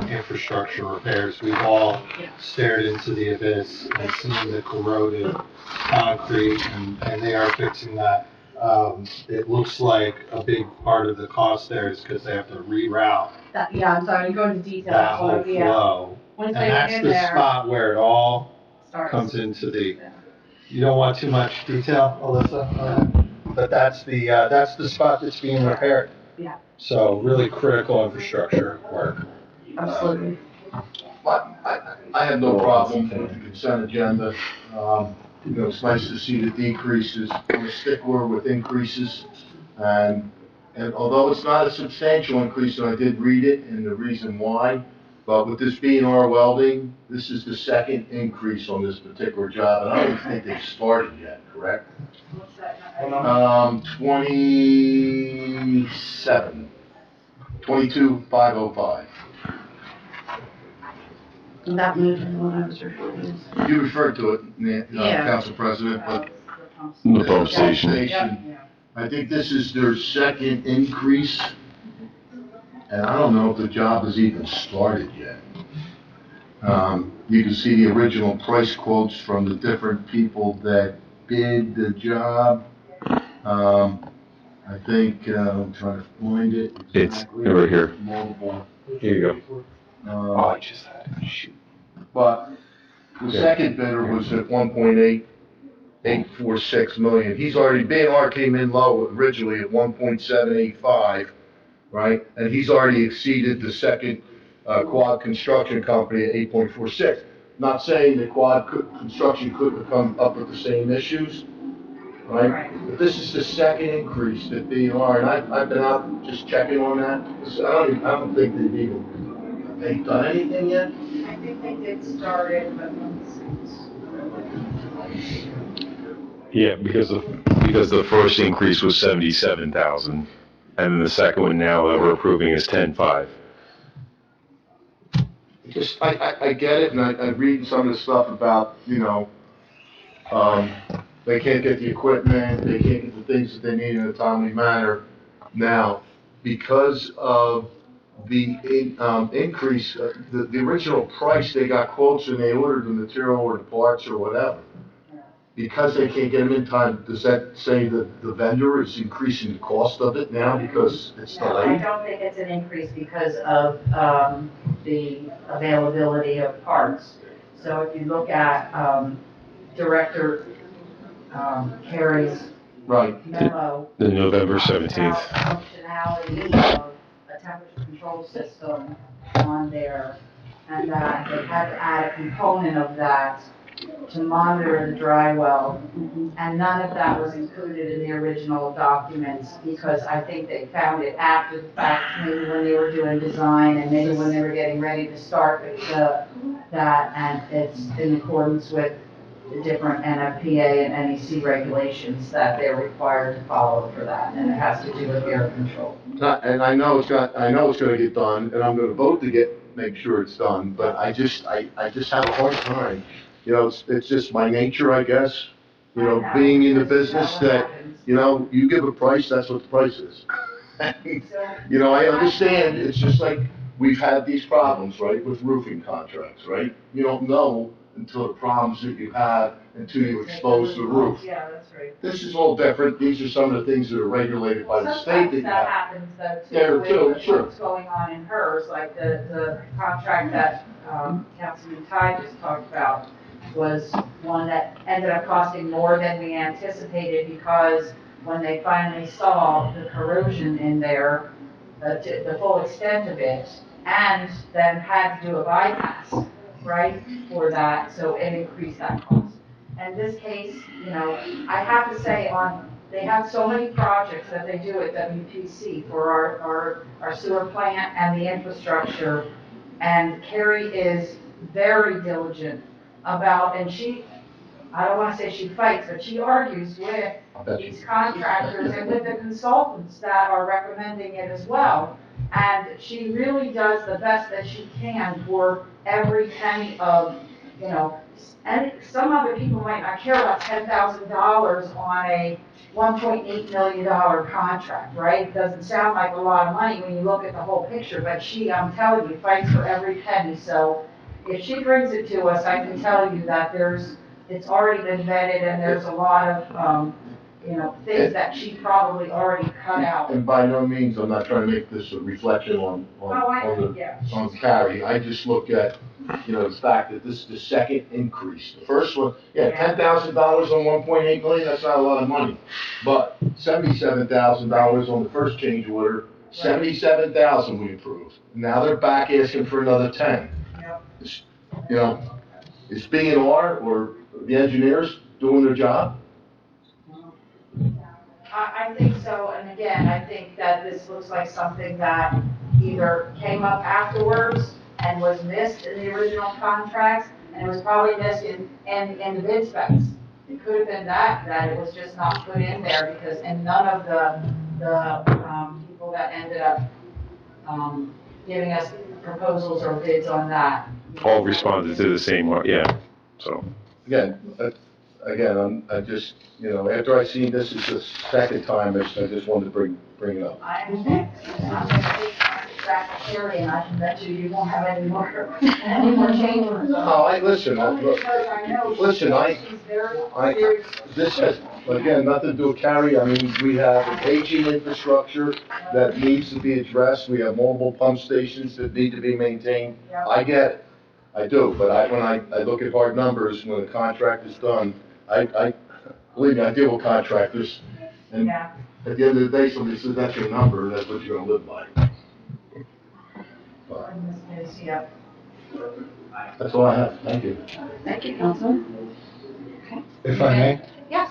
infrastructure repairs. We've all stared into the abyss and seen the corroded concrete, and they are fixing that. It looks like a big part of the cost there is because they have to reroute Yeah, I'm sorry, go into detail. that whole flow. Once And they that's get in the there, spot where it all starts. comes into the, Yeah. you don't want too much detail, Alyssa, on that? but that's the spot that's being repaired. Yeah. So really critical infrastructure work. Absolutely. I have no problem with the consent agenda. It's nice to see the decreases. I'm a stickler with increases. And although it's not a substantial increase, and I did read it and the reason why, but with this being our welding, this is the second increase on this particular job, and I don't even think they've started yet, correct? 22,505. That moved the one I was referring to. You referred to it, Yeah. Council President, but The pump station. I think this is their second increase, and I don't know if the job has even started yet. You can see the original price quotes from the different people that bid the job. I think, I'm trying to find it. It's exactly. over here. Multiple. Here you go. Uh, I just had it. Shoot. But the second bidder was at 1.8846 million. He's already, B&R came in low originally at 1.785, right? And he's already exceeded the second Quad Construction Company at 8.46. Not saying that Construction couldn't have come up with the same issues, right? But this is the second increase that B&R, and I've been out just checking on that. I don't think they've done anything yet. I think they did start it, but let's see. Yeah, because the first increase was 77,000, and the second one now that we're approving is 10.5. Just, I get it, and I'm reading some of the stuff about, they can't get the equipment, they can't get the things that they need in a timely manner. Now, because of the increase, the original price, they got quotes and they ordered the material or the parts or whatever. Because they can't get them in time, does that say that the vendor is increasing the cost of it now because it's No, I delayed? don't think it's an increase because of the availability of parts. So if you look at Director Carey's Right. memo. The November talks 17th. about functionality of a temperature control system on there, and that they had to add a component of that to monitor the dry well, and none of that was included in the original documents, because I think they found it after the fact, maybe when they were doing design, and maybe when they were getting ready to start that, and it's in accordance with the different NFPA and NEC regulations that they're required to follow for that, and it has to do with air control. And I know it's gonna get done, and I'm gonna vote to make sure it's done, but I just have a hard time. It's just my nature, I guess, being in the business that, you give a price, that's what the price is. I understand, it's just like, we've had these problems, right, with roofing contracts, right? You don't know until the problems that you have, until you expose the roof. Yeah, that's right. This is all different, these are some of the things that are regulated by the state that you Sometimes that have. happens though, There too, with sure. what's going on in hers, like the contract that Councilman Ty just talked about was one that ended up costing more than we anticipated, because when they finally saw the corrosion in there, the full extent of it, and then had to do a bypass, right, for that, so it increased that cost. In this case, I have to say they have so many projects that they do at WPC for our sewer plant and the infrastructure, and Carrie is very diligent about, and I don't want to say she fights, but she argues with these contractors and with the consultants that are recommending it as well. And she really does the best that she can for every penny of, and some other people might not care about $10,000 on a $1.8 million contract, right? It doesn't sound like a lot of money when you look at the whole picture, but she, I'm telling you, fights for every penny. So if she brings it to us, I can tell you that it's already been vetted, and there's a lot of things that she probably already cut out. And by no means, I'm not trying to make this a reflection on Carrie. I just look at, the fact that this is the second increase. The first one, $10,000 on 1.8 million, that's not a lot of money. But $77,000 on the first change order, 77,000 we approved. Now they're back asking for another 10. Yep. Is B&R or the engineers doing their job? I think so, and again, I think that this looks like something that either came up afterwards and was missed in the original contracts, and it was probably missed in the bid specs. It could have been that it was just not put in there because, and none of the people that ended up giving us proposals or bids on that. All responded to the same, so. Again, I just, after I seen this is the second time, I just wanted to bring it up. I understand. I'm going to take back to Carrie, and I can bet you won't have any more change orders. No, listen, this has, again, nothing to do with Carrie. I mean, we have an aging infrastructure that needs to be addressed. We have mobile pump stations that need to be maintained. Yep. I get it. I do, but when I look at hard numbers, when the contract is done, believe me, I deal with contractors, and at the end of the day, somebody says that's your number, that's what you're gonna live by. In this case, yep. That's all I have, thank you. Thank you, Councilman. If I may, Yes.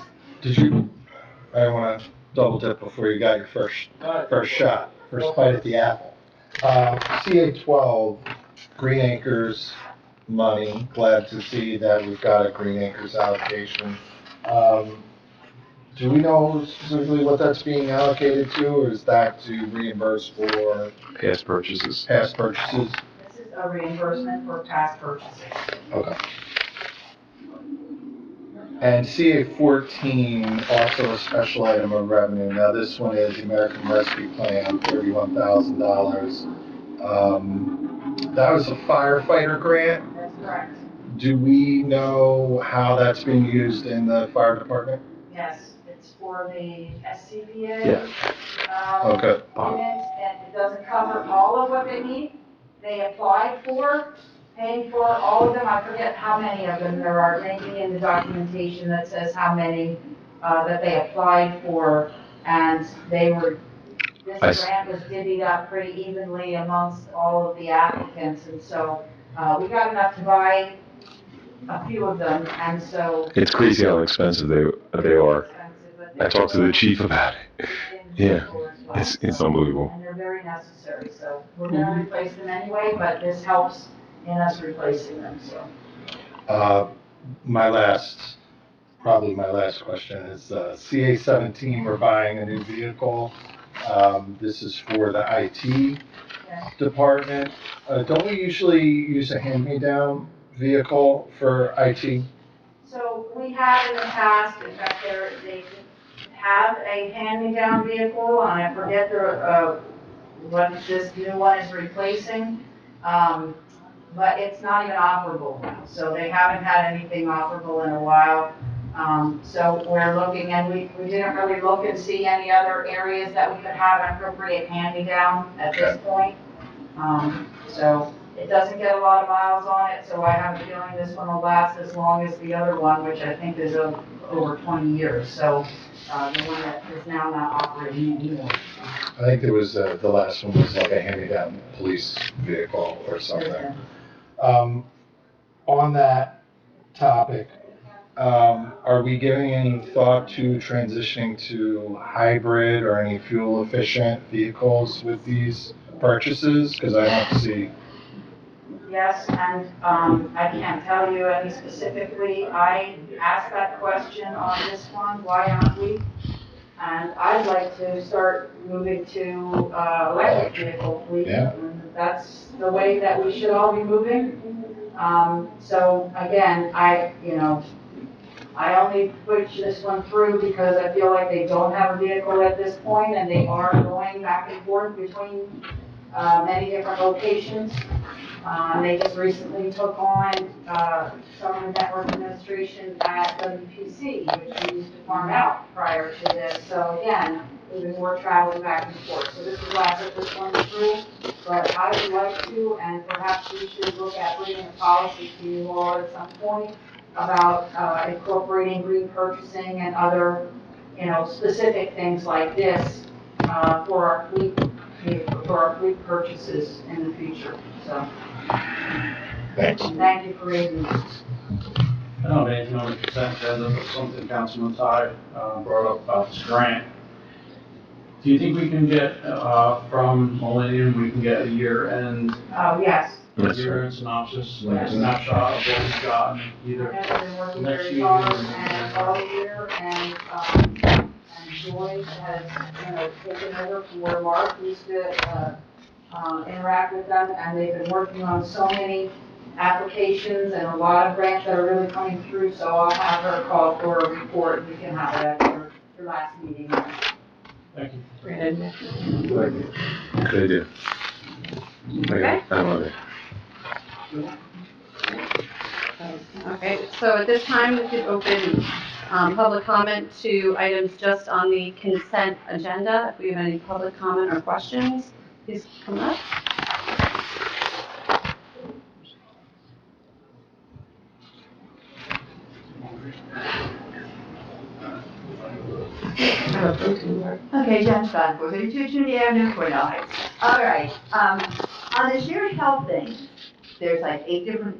I want to double dip before you got your first shot, first bite at the apple. CA12, Green Acres money, glad to see that we've got a Green Acres allocation. Do we know specifically what that's being allocated to, or is that to reimburse for Past purchases. past purchases? This is a reimbursement for past purchases. Okay. And CA14, also a special item of revenue. Now this one is the American Rescue Plan, $31,000. That was a firefighter grant. That's correct. Do we know how that's being used in the fire department? Yes, it's for the SCBA. Yeah. Okay. Units, and it doesn't cover all of what they need. They applied for, paid for all of them. I forget how many of them there are, maybe in the documentation that says how many that they applied for, and this grant was divvied up pretty evenly amongst all of the applicants, and so we got enough to buy a few of them, and so. It's crazy how expensive they are. I talked to the chief about it. Yeah, it's unbelievable. And they're very necessary, so we're gonna replace them anyway, but this helps in us replacing them, so. Probably my last question is, CA17, we're buying a new vehicle. This is for the IT department. Don't we usually use a hand-me-down vehicle for IT? So we have in the past, in fact, they have a hand-me-down vehicle, and I forget what this new one is replacing. But it's not even operable now, so they haven't had anything operable in a while. So we're looking, and we didn't really look and see any other areas that we could have an appropriate hand-me-down at this point. So it doesn't get a lot of miles on it, so I have a feeling this one will last as long as the other one, which I think is over 20 years. So the one that is now not operating anymore. I think there was, the last one was like a hand-me-down police vehicle or something. On that topic, are we giving any thought to transitioning to hybrid or any fuel-efficient vehicles with these purchases? Because I don't see. Yes, and I can't tell you any specifically. I asked that question on this one, why aren't we? And I'd like to start moving to electric vehicle fleet. Yeah. That's the way that we should all be moving. So again, I only push this one through because I feel like they don't have a vehicle at this point, and they are going back and forth between many different locations. They just recently took on some of the network administration at WPC, which we used to farm out prior to this. So again, there's been more traveling back and forth. So this is why I put this one through. But I would like to, and perhaps we should look at bringing a policy to you all at some point about incorporating green purchasing and other, specific things like this for our fleet purchases in the future. So, Thanks. thank you for raising this. I don't have anything on the consent agenda, but something Councilman Ty brought up about this grant. Do you think we can get, from Millennium, we can get a year-end, Oh, yes. year-end synopsis, like a snapshot of what we've gotten, either I've been working next very year hard or and all year, and Joy has, taken over from where Mark used to, interact with them, and they've been working on so many applications and a lot of grants that are really coming through, so I'll have her call for a report, and we can have it at your last meeting. Thank you. Good idea. Okay. I love it. Okay, so at this time, we could open public comment to items just on the consent agenda. If we have any public comment or questions, please come up. Okay, Jen Steinfort, 32 Trinity Avenue, Cornell Heights. All right, on the shared health thing, there's like 8 different,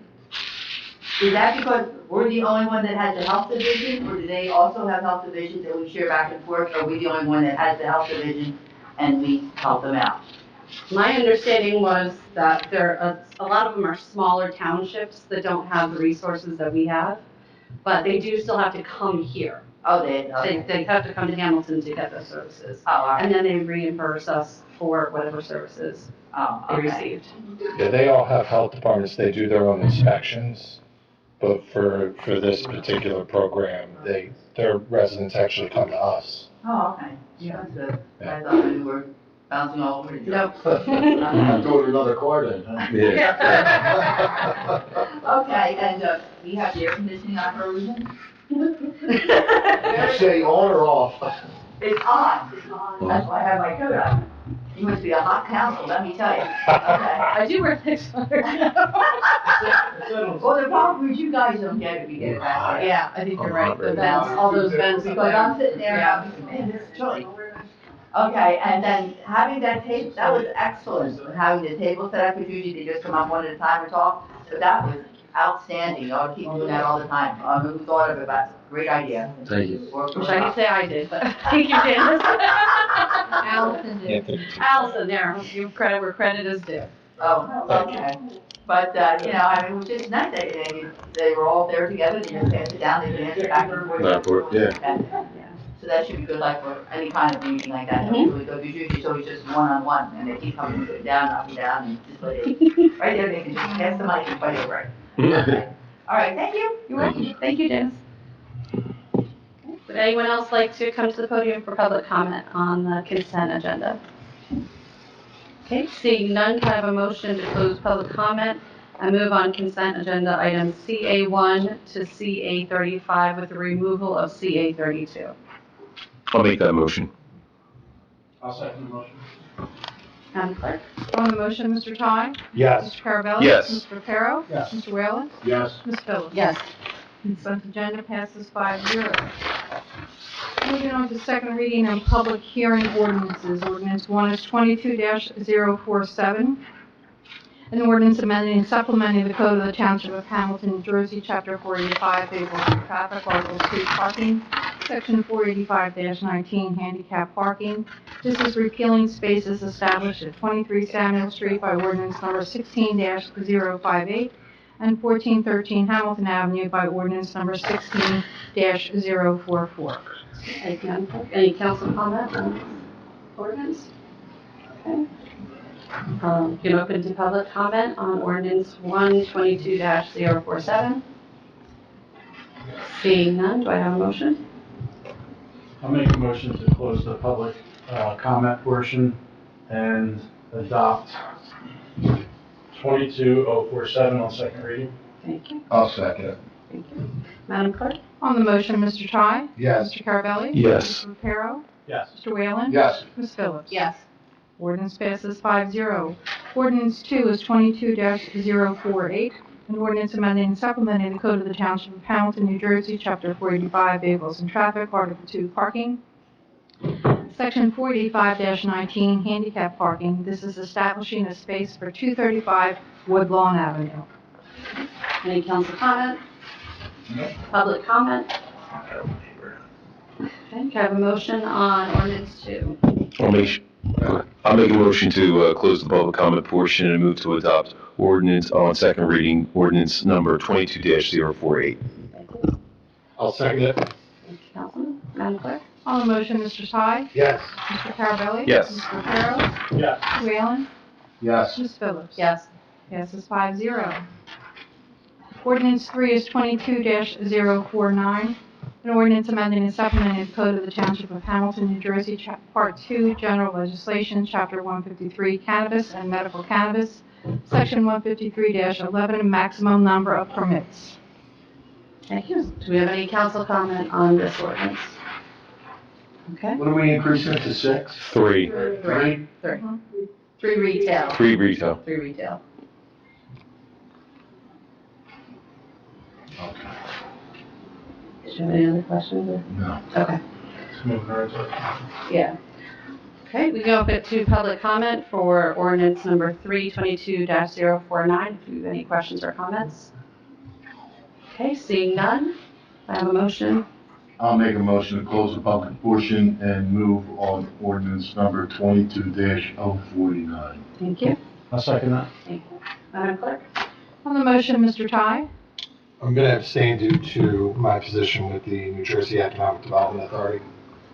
is that because we're the only one that has the health division, or do they also have health divisions that we share back and forth, or are we the only one that has the health division and we help them out? My understanding was that a lot of them are smaller townships that don't have the resources that we have, but they do still have to come here. Oh, They have to come to Hamilton to get those services. Oh, all right. And then they reimburse us for whatever services they Okay. received. Yeah, they all have health departments, they do their own inspections, but for this particular program, their residents actually come to us. Oh, okay. Yeah, that's good. I thought we were bouncing all over each other. Nope. I'm doing another car then, huh? Okay, and we have the air conditioning on for a reason? You say on or off? It's on. It's on. That's why I have my coat on. You must be a hot council, let me tell you. Okay. I do wear thick sweaters. Well, the problem is you guys don't get it, we get it back there. Yeah, I think you're right. The vents, all those vents. Because I'm sitting there and I'm thinking, man, this is chilly. Okay, and then having that table, that was excellent, having the table set up, because usually they just come up one at a time and talk. So that was outstanding, you ought to keep doing that all the time. Who thought of it, that's a great idea. Thank you. Wish I could say I did, but thank you, Janice. Allison did. Allison, there, give credit where credit is due. Oh, okay. But, it was just nice that they were all there together, they just passed it down, they could answer back and forth. Yeah. So that should be good, like for any kind of meeting like that, usually, because usually it's always just one-on-one, and they keep coming, sitting down, knocking down, and just let it, right there, they can just pass the mic and fight over it. Okay. All right, thank you. You're welcome. Thank you, Janice. Would anyone else like to come to the podium for public comment on the consent agenda? Okay, seeing none, can I have a motion to close public comment and move on consent agenda items CA1 to CA35 with the removal of CA32? I'll make that motion. I'll second the motion. Madam Clerk? On the motion, Mr. Ty? Yes. Mr. Carabelli? Yes. Mr. Reparo? Yes. Mr. Whalen? Yes. Ms. Phillips? Yes. Consent agenda passes 5-0. Moving on to second reading and public hearing ordinances. Ordinance 1 is 22-047. An ordinance amending and supplementing the code of the Township of Hamilton, New Jersey, Chapter 485, Favorable Traffic, Article 2, Parking, Section 485-19, Handicap Parking. This is repealing spaces established at 23 Samuel Street by ordinance number 16-058 and 1413 Hamilton Avenue by ordinance number 16-044. Any council comment on ordinance? Okay. You can open to public comment on ordinance 122-047. Seeing none, do I have a motion? I'll make a motion to close the public comment portion and adopt 22047 on second reading. Thank you. I'll second it. Thank you. Madam Clerk? On the motion, Mr. Ty? Yes. Mr. Carabelli? Yes. Mr. Reparo? Yes. Mr. Whalen? Yes. Ms. Phillips? Yes. Ordinance passes 5-0. Ordinance 2 is 22-048, an ordinance amending and supplementing the Code of the Township of Hamilton, New Jersey, Chapter 485, Vehicles and Traffic, Article 2, Parking. Section 485-19, Handicap Parking. This is establishing a space for 235 Woodlawn Avenue. Any council comment? No. Public comment? Okay, can I have a motion on ordinance 2? I'll make a motion to close the public comment portion and move to adopt ordinance on second reading, ordinance number 22-048. Thank you. I'll second it. Thank you, Councilman. Madam Clerk? On the motion, Mr. Ty? Yes. Mr. Carabelli? Yes. Mr. Reparo? Yes. Mr. Whalen? Yes. Ms. Phillips? Yes. Passes 5-0. Ordinance 3 is 22-049, an ordinance amending and supplementing the Code of the Township of Hamilton, New Jersey, Part 2, General Legislation, Chapter 153, Cannabis and Medical Cannabis, Section 153-11, Maximum Number of Permits. Thank you. Do we have any council comment on this ordinance? Okay. What are we increasing it to 6? 3. 3? 3. 3 retail. 3 retail. 3 retail. Okay. Do you have any other questions? No. Okay. Let's move right to it. Yeah. Okay, we go up to public comment for ordinance number 322-049. If you have any questions or comments. Okay, seeing none, I have a motion. I'll make a motion to close the public portion and move on ordinance number 22-049. Thank you. I'll second that. Thank you. Madam Clerk? On the motion, Mr. Ty? I'm going to abstain due to my position with the New Jersey Economic Development Authority.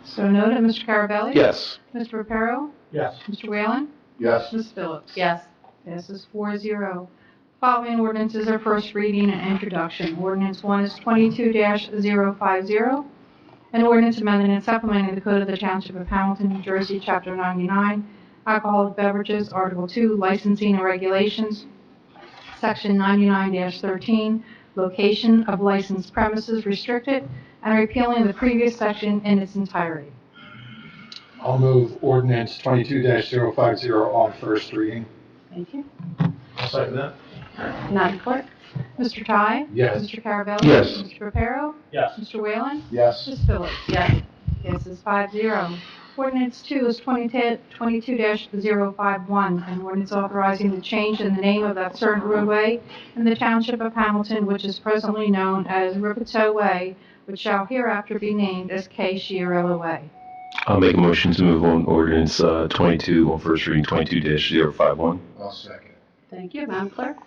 So noted. Mr. Carabelli? Yes. Mr. Reparo? Yes. Mr. Whalen? Yes. Ms. Phillips? Yes. Passes 4-0. Following ordinances are first reading and introduction. Ordinance 1 is 22-050, an ordinance amending and supplementing the Code of the Township of Hamilton, New Jersey, Chapter 99, Alcoholic Beverages, Article 2, Licensing and Regulations, Section 99-13, Location of Licensed Premises Restricted, and repealing the previous section in its entirety. I'll move ordinance 22-050 on first reading. Thank you. I'll second that. Madam Clerk? Mr. Ty? Yes. Mr. Carabelli? Yes. Mr. Reparo? Yes. Mr. Whalen? Yes. Ms. Phillips? Yes. Passes 5-0. Ordinance 2 is 22-051, an ordinance authorizing the change in the name of that certain roadway in the Township of Hamilton, which is presently known as Rippetoe Way, which shall hereafter be named as K. Chiarella Way. I'll make a motion to move on ordinance 22 on first reading, 22-051. I'll second. Thank you. Madam Clerk?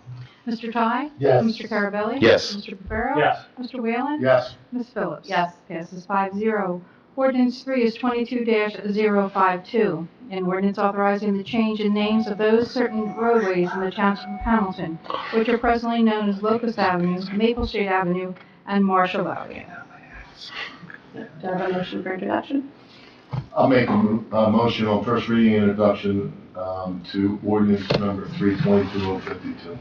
Mr. Ty? Yes. Mr. Carabelli? Yes. Mr. Reparo? Yes. Mr. Whalen? Yes. Ms. Phillips? Yes. Passes 5-0. Ordinance 3 is 22-052, an ordinance authorizing the change in names of those certain roadways in the Township of Hamilton, which are presently known as Locust Avenue, Maple Street Avenue, and Marshall Avenue. Do I have a motion for introduction? I'll make a motion on first reading and introduction to ordinance number 322-052.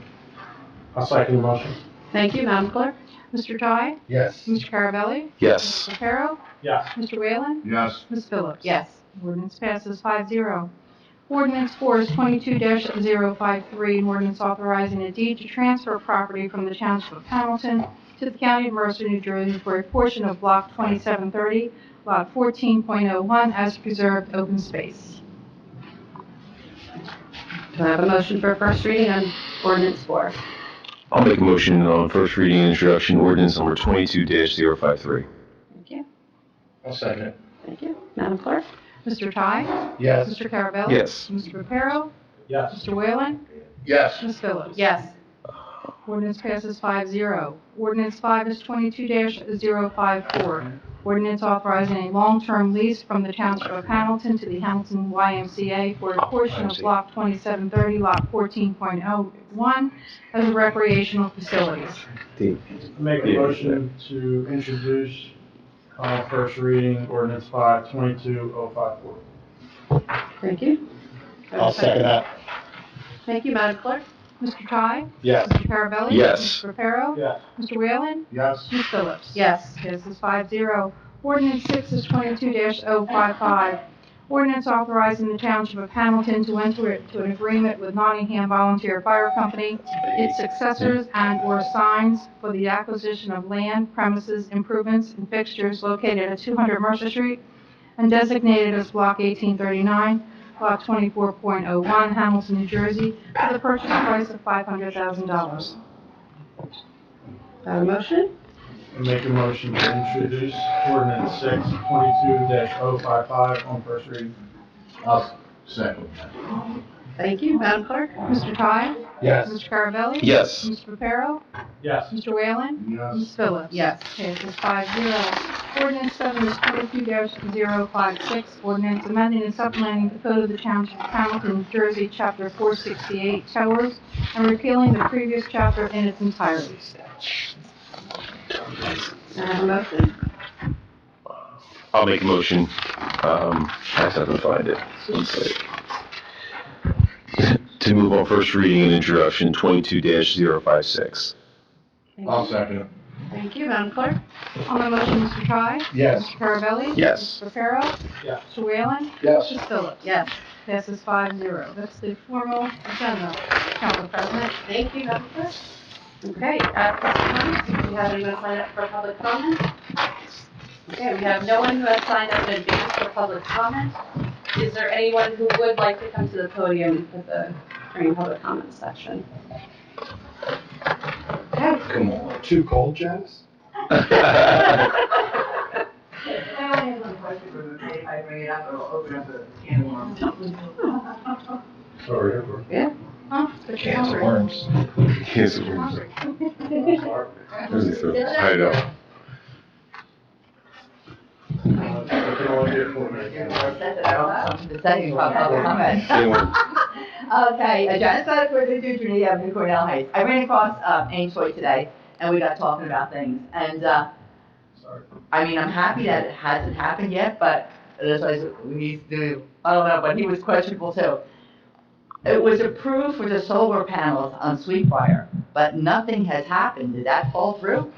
I'll second the motion. Thank you. Madam Clerk? Mr. Ty? Yes. Mr. Carabelli? Yes. Mr. Reparo? Yes. Mr. Whalen? Yes. Ms. Phillips? Yes. Ordinance passes 5-0. Ordinance 4 is 22-053, an ordinance authorizing a deed to transfer property from the Township of Hamilton to the County of Mercer, New Jersey for a portion of Block 2730, Lot 14.01 as preserved open space. Do I have a motion for first reading on ordinance 4? I'll make a motion on first reading and introduction, ordinance number 22-053. Thank you. I'll second it. Thank you. Madam Clerk? Mr. Ty? Yes. Mr. Carabelli? Yes. Mr. Reparo? Yes. Mr. Whalen? Yes. Ms. Phillips? Yes. Ordinance passes 5-0. Ordinance 5 is 22-054. Ordinance authorizing a long-term lease from the Township of Hamilton to the Hamilton YMCA for a portion of Block 2730, Lot 14.01 as recreational facilities. Make a motion to introduce on first reading ordinance 5, 22-054. Thank you. I'll second that. Thank you, Madam Clerk. Mr. Ty? Yes. Mr. Carabelli? Yes. Mr. Reparo? Yes. Mr. Whalen? Yes. Ms. Phillips? Yes, passes 5-0. Ordinance 6 is 22-055. Ordinance authorizing the Township of Hamilton to enter into an agreement with Nottingham Volunteer Fire Company, its successors and/or signs for the acquisition of land, premises, improvements, and fixtures located at 200 Mercer Street and designated as Block 1839, Lot 24.01, Hamilton, New Jersey, for the purchase price of $500,000. Have a motion? I make a motion to introduce ordinance 6, 22-055 on first reading. I'll second. Thank you, Madam Clerk. Mr. Ty? Yes. Mr. Carabelli? Yes. Mr. Reparo? Yes. Mr. Whalen? Yes. Ms. Phillips? Yes, passes 5-0. Ordinance 7 is 22-056. Ordinance amending and supplementing the Code of the Township of Hamilton, New Jersey, Chapter 468, Towers, and repealing the previous chapter in its entirety. Have a motion? I'll make a motion. I have to find it. One sec. To move on first reading and introduction, 22-056. I'll second it. Thank you, Madam Clerk. On the motion, Mr. Ty? Yes. Mr. Carabelli? Yes. Mr. Reparo? Yes. Mr. Whalen? Yes. Ms. Phillips? Yes. Passes 5-0. That's the formal agenda, Council President. Thank you, Madam Clerk. Okay, at this time, do we have anyone sign up for public comment? Okay, we have no one who has signed up in advance for public comment. Is there anyone who would like to come to the podium during public comment section? Okay. Come on. Too cold, Janice? I only have one question for the if I bring it up, it'll open up a can of worms. Sorry. Yeah. Huh? But you're Cans of hungry. worms. Cans of worms. I know. I can only do 4 minutes. I don't have something to say about public comment. Anyone? Okay, Janice Bennett for the Trinity Avenue, Cornell Heights. I ran across Ainsley today, and we got talking about things. And I mean, I'm happy that it hasn't happened yet, but that's why he's doing. I don't know, but he was questionable too. It was approved for the solar panels on Sweetbriar, but nothing has happened. Did that fall through?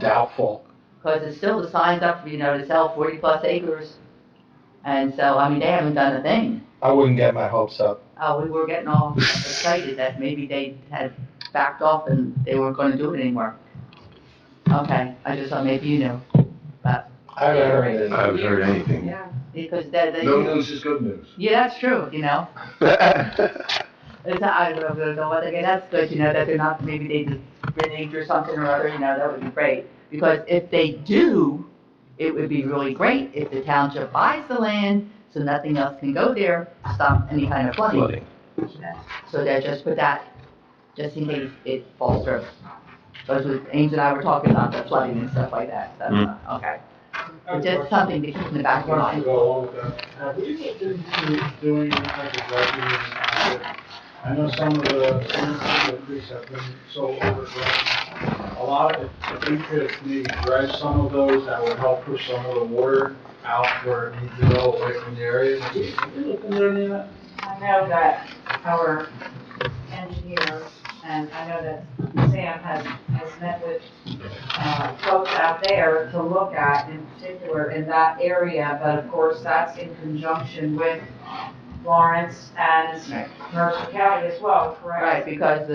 Doubtful. Because it's still the signs up, to sell 40+ acres. And so, I mean, they haven't done a thing. I wouldn't get my hopes up. Oh, we were getting all excited that maybe they had backed off and they weren't going to do it anymore. Okay, I just thought maybe you knew. But I haven't heard anything. I haven't heard anything. yeah, because they No news is good news. Yeah, that's true. It's I don't know what they get. That's good. That they're not. Maybe they just reneged or something or other. That would be great. Because if they do, it would be really great if the township buys the land so nothing else can go there to stop any kind of flooding. So they just put that, just in case it falls through. Because Ames and I were talking about the flooding and stuff like that. So, okay. It's just something to keep in the back of your Question mind. to go along with that. Have we looked into doing any type of dredging? I know some of the creeks have been so overgrown. A lot of, if we could maybe dredge some of those, that would help push some of the water out where it needs to go away from the area. Have we looked into any of that? I know that our engineer, and I know that Sam has met with folks out there to look at, in particular, in that area, but of course, that's in conjunction with Lawrence and Mercer County as well, correct? Right, because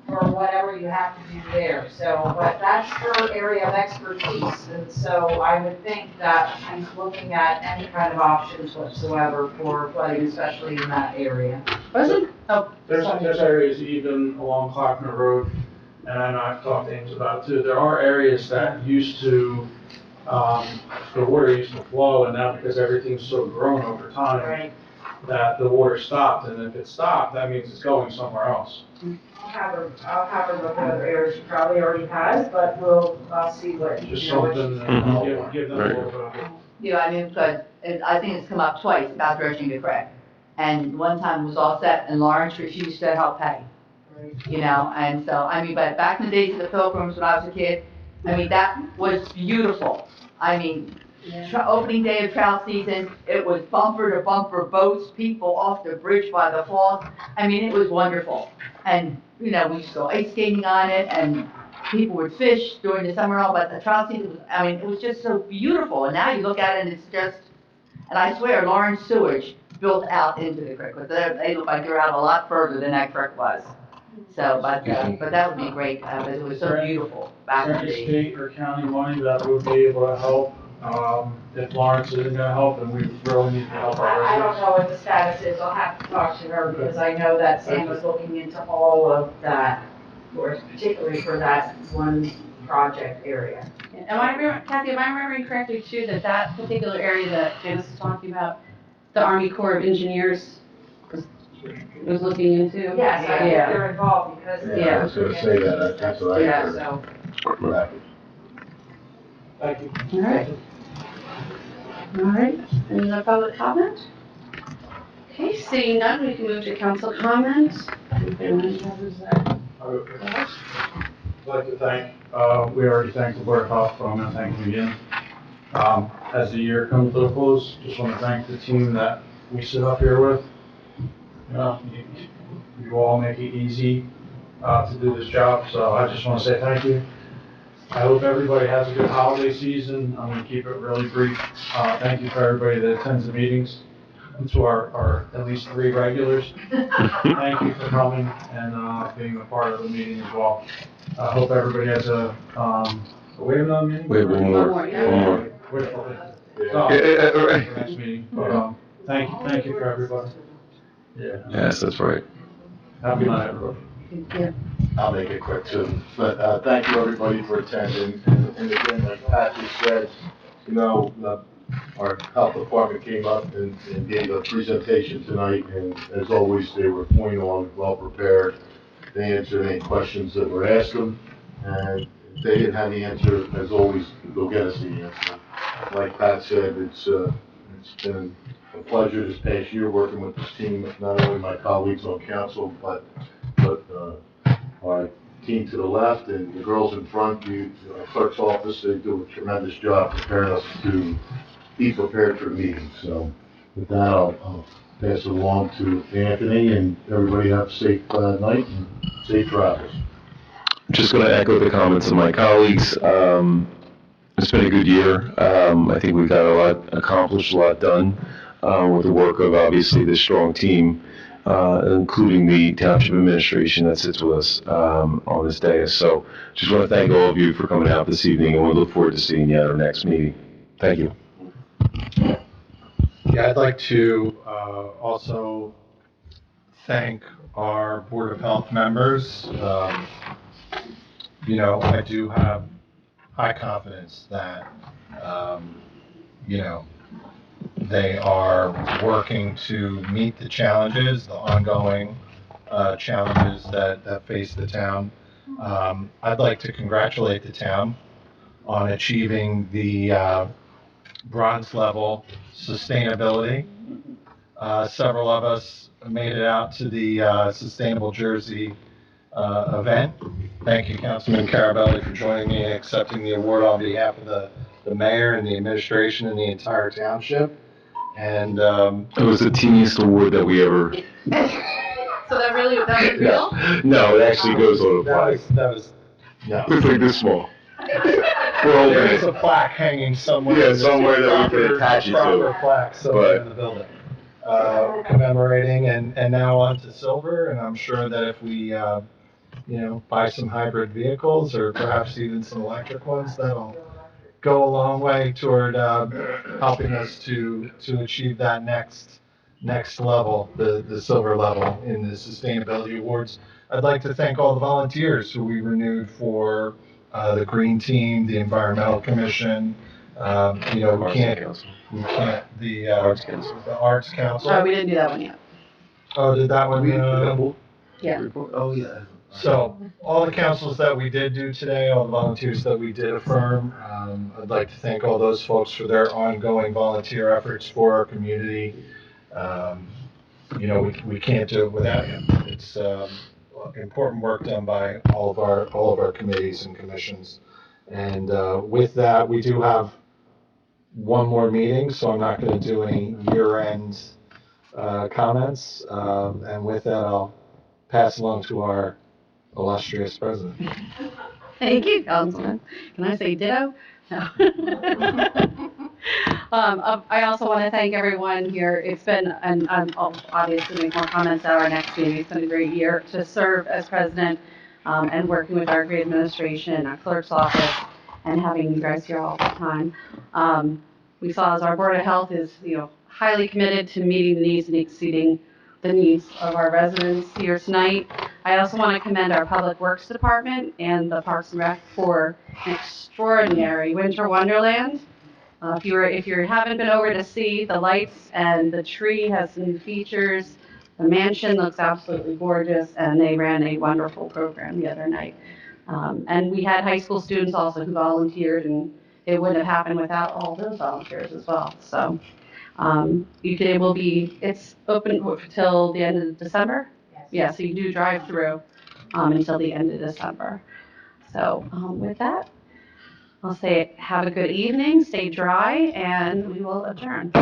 Or whatever you have to do there, so, but that's her area of expertise, and so I would think that she's looking at any kind of options whatsoever for flooding, especially in that area. There's areas even along Clarkner Road, and I know I've talked to Ames about it too. There are areas that used to, the water used to flow, and now because everything's so grown over time, Right. that the water stopped, and if it stopped, that means it's going somewhere else. I'll have her look at other areas, she probably already has, but I'll see what, Just what something, she. give them a little bit of a. because I think it's come up twice about dredging the creek. And one time it was all set and Lawrence refused to help pay. And so, but back in the days of the Pilgrims when I was a kid, that was beautiful. opening day of trout season. It was bumper to bumper boats, people off the bridge by the falls. I mean, it was wonderful. And, you know, we used to go ice skating on it, and people would fish during the summer and all, but the trout season was, I mean, it was just so beautiful. And now you look at it and it's just, and I swear, Lawrence sewage built out into the creek, but they look like they're out a lot further than that creek was. So, but that would be great, because it was so beautiful back in the Is there any day. state or county money that would be able to help? If Lawrence isn't gonna help, then we really need to help our I don't residents. know what the status is, I'll have to talk to her, because I know that Sam was looking into all of that, particularly for that one project area. Kathy, am I remembering correctly too, that that particular area that Janice was talking about, the Army Corps of Engineers was looking into? Yes, I think Yeah. they're involved, because. Yeah, I was gonna say that, that's what I Yeah, heard. so. Thank you. All right. All right, any other public comment? Okay, seeing none, we can move to council comments. I'd like to thank, we already thanked the Board of Health, but I'm gonna thank them again. As the year comes to a close, just wanna thank the team that we sit up here with. You all make it easy, to do this job, so I just wanna say thank you. I hope everybody has a good holiday season. I'm gonna keep it really brief. Thank you for everybody that attends the meetings, and to our at least 3 regulars. Thank you for coming and, being a part of the meeting as well. I hope everybody has we have another meeting? We have one more. One more, yeah. One more. For the next meeting, but, thank you for everybody. Yeah. Yes, that's right. Happy night, everybody. I'll make it quick too, but, thank you everybody for attending, and again, like Patrick said, you know, our health department came up and gave a presentation tonight, and as always, they were point on, well prepared. They answered any questions that were asked them, and if they didn't have the answer, as always, they'll get us the answer. Like Pat said, it's been a pleasure this past year working with this team, not only my colleagues on council, but our team to the left and the girls in front, our clerk's office, they do a tremendous job preparing us to be prepared for the meeting. So with that, I'll pass it along to Anthony, and everybody have a safe night and safe travels. Just going to echo the comments of my colleagues. It's been a good year. I think we've got a lot accomplished, a lot done with the work of obviously this strong team, including the township administration that sits with us on this day. So just want to thank all of you for coming out this evening, and we look forward to seeing you at our next meeting. Thank you. Yeah, I'd like to also thank our Board of Health members. You know, I do have high confidence that, you know, they are working to meet the challenges, the ongoing challenges that face the town. I'd like to congratulate the town on achieving the bronze level sustainability. Several of us made it out to the Sustainable Jersey event. Thank you, Councilman Carabelli, for joining me and accepting the award on behalf of the mayor and the administration and the entire township. And it was the teeniest award that we ever. So that was real? No, it actually goes on a plaque. No. It's like this small. There is a plaque hanging somewhere. Yeah, somewhere that we can attach it to. Proper plaque somewhere in the building, commemorating, and now on to silver. And I'm sure that if we, you know, buy some hybrid vehicles or perhaps even some electric ones, that'll go a long way toward helping us to achieve that next level, the silver level in the sustainability awards. I'd like to thank all the volunteers who we renewed for the Green Team, the Environmental Commission. You know, we can't the Arts Council. The Arts Council. Oh, we didn't do that one yet. Oh, did that one? Yeah. Oh, yeah. So all the councils that we did do today, all the volunteers that we did affirm, I'd like to thank all those folks for their ongoing volunteer efforts for our community. You know, we can't do it without you. It's important work done by all of our committees and commissions. And with that, we do have one more meeting, so I'm not going to do any year-end comments. And with that, I'll pass along to our illustrious president. Thank you, Councilman. Can I say ditto? No. I also want to thank everyone here. It's been, and I'll obviously make more comments at our next meeting. It's been a great year to serve as president and working with our great administration, our clerk's office, and having you guys here all the time. We saw as our Board of Health is, highly committed to meeting the needs and exceeding the needs of our residents here tonight. I also want to commend our Public Works Department and the Parks and Rec for an extraordinary winter wonderland. If you haven't been over to see the lights, and the tree has new features, the mansion looks absolutely gorgeous, and they ran a wonderful program the other night. And we had high school students also who volunteered, and it wouldn't have happened without all those volunteers as well. So it's open till the end of December? Yes. Yeah, so you do drive through until the end of December. So with that, I'll say have a good evening, stay dry, and we will adjourn.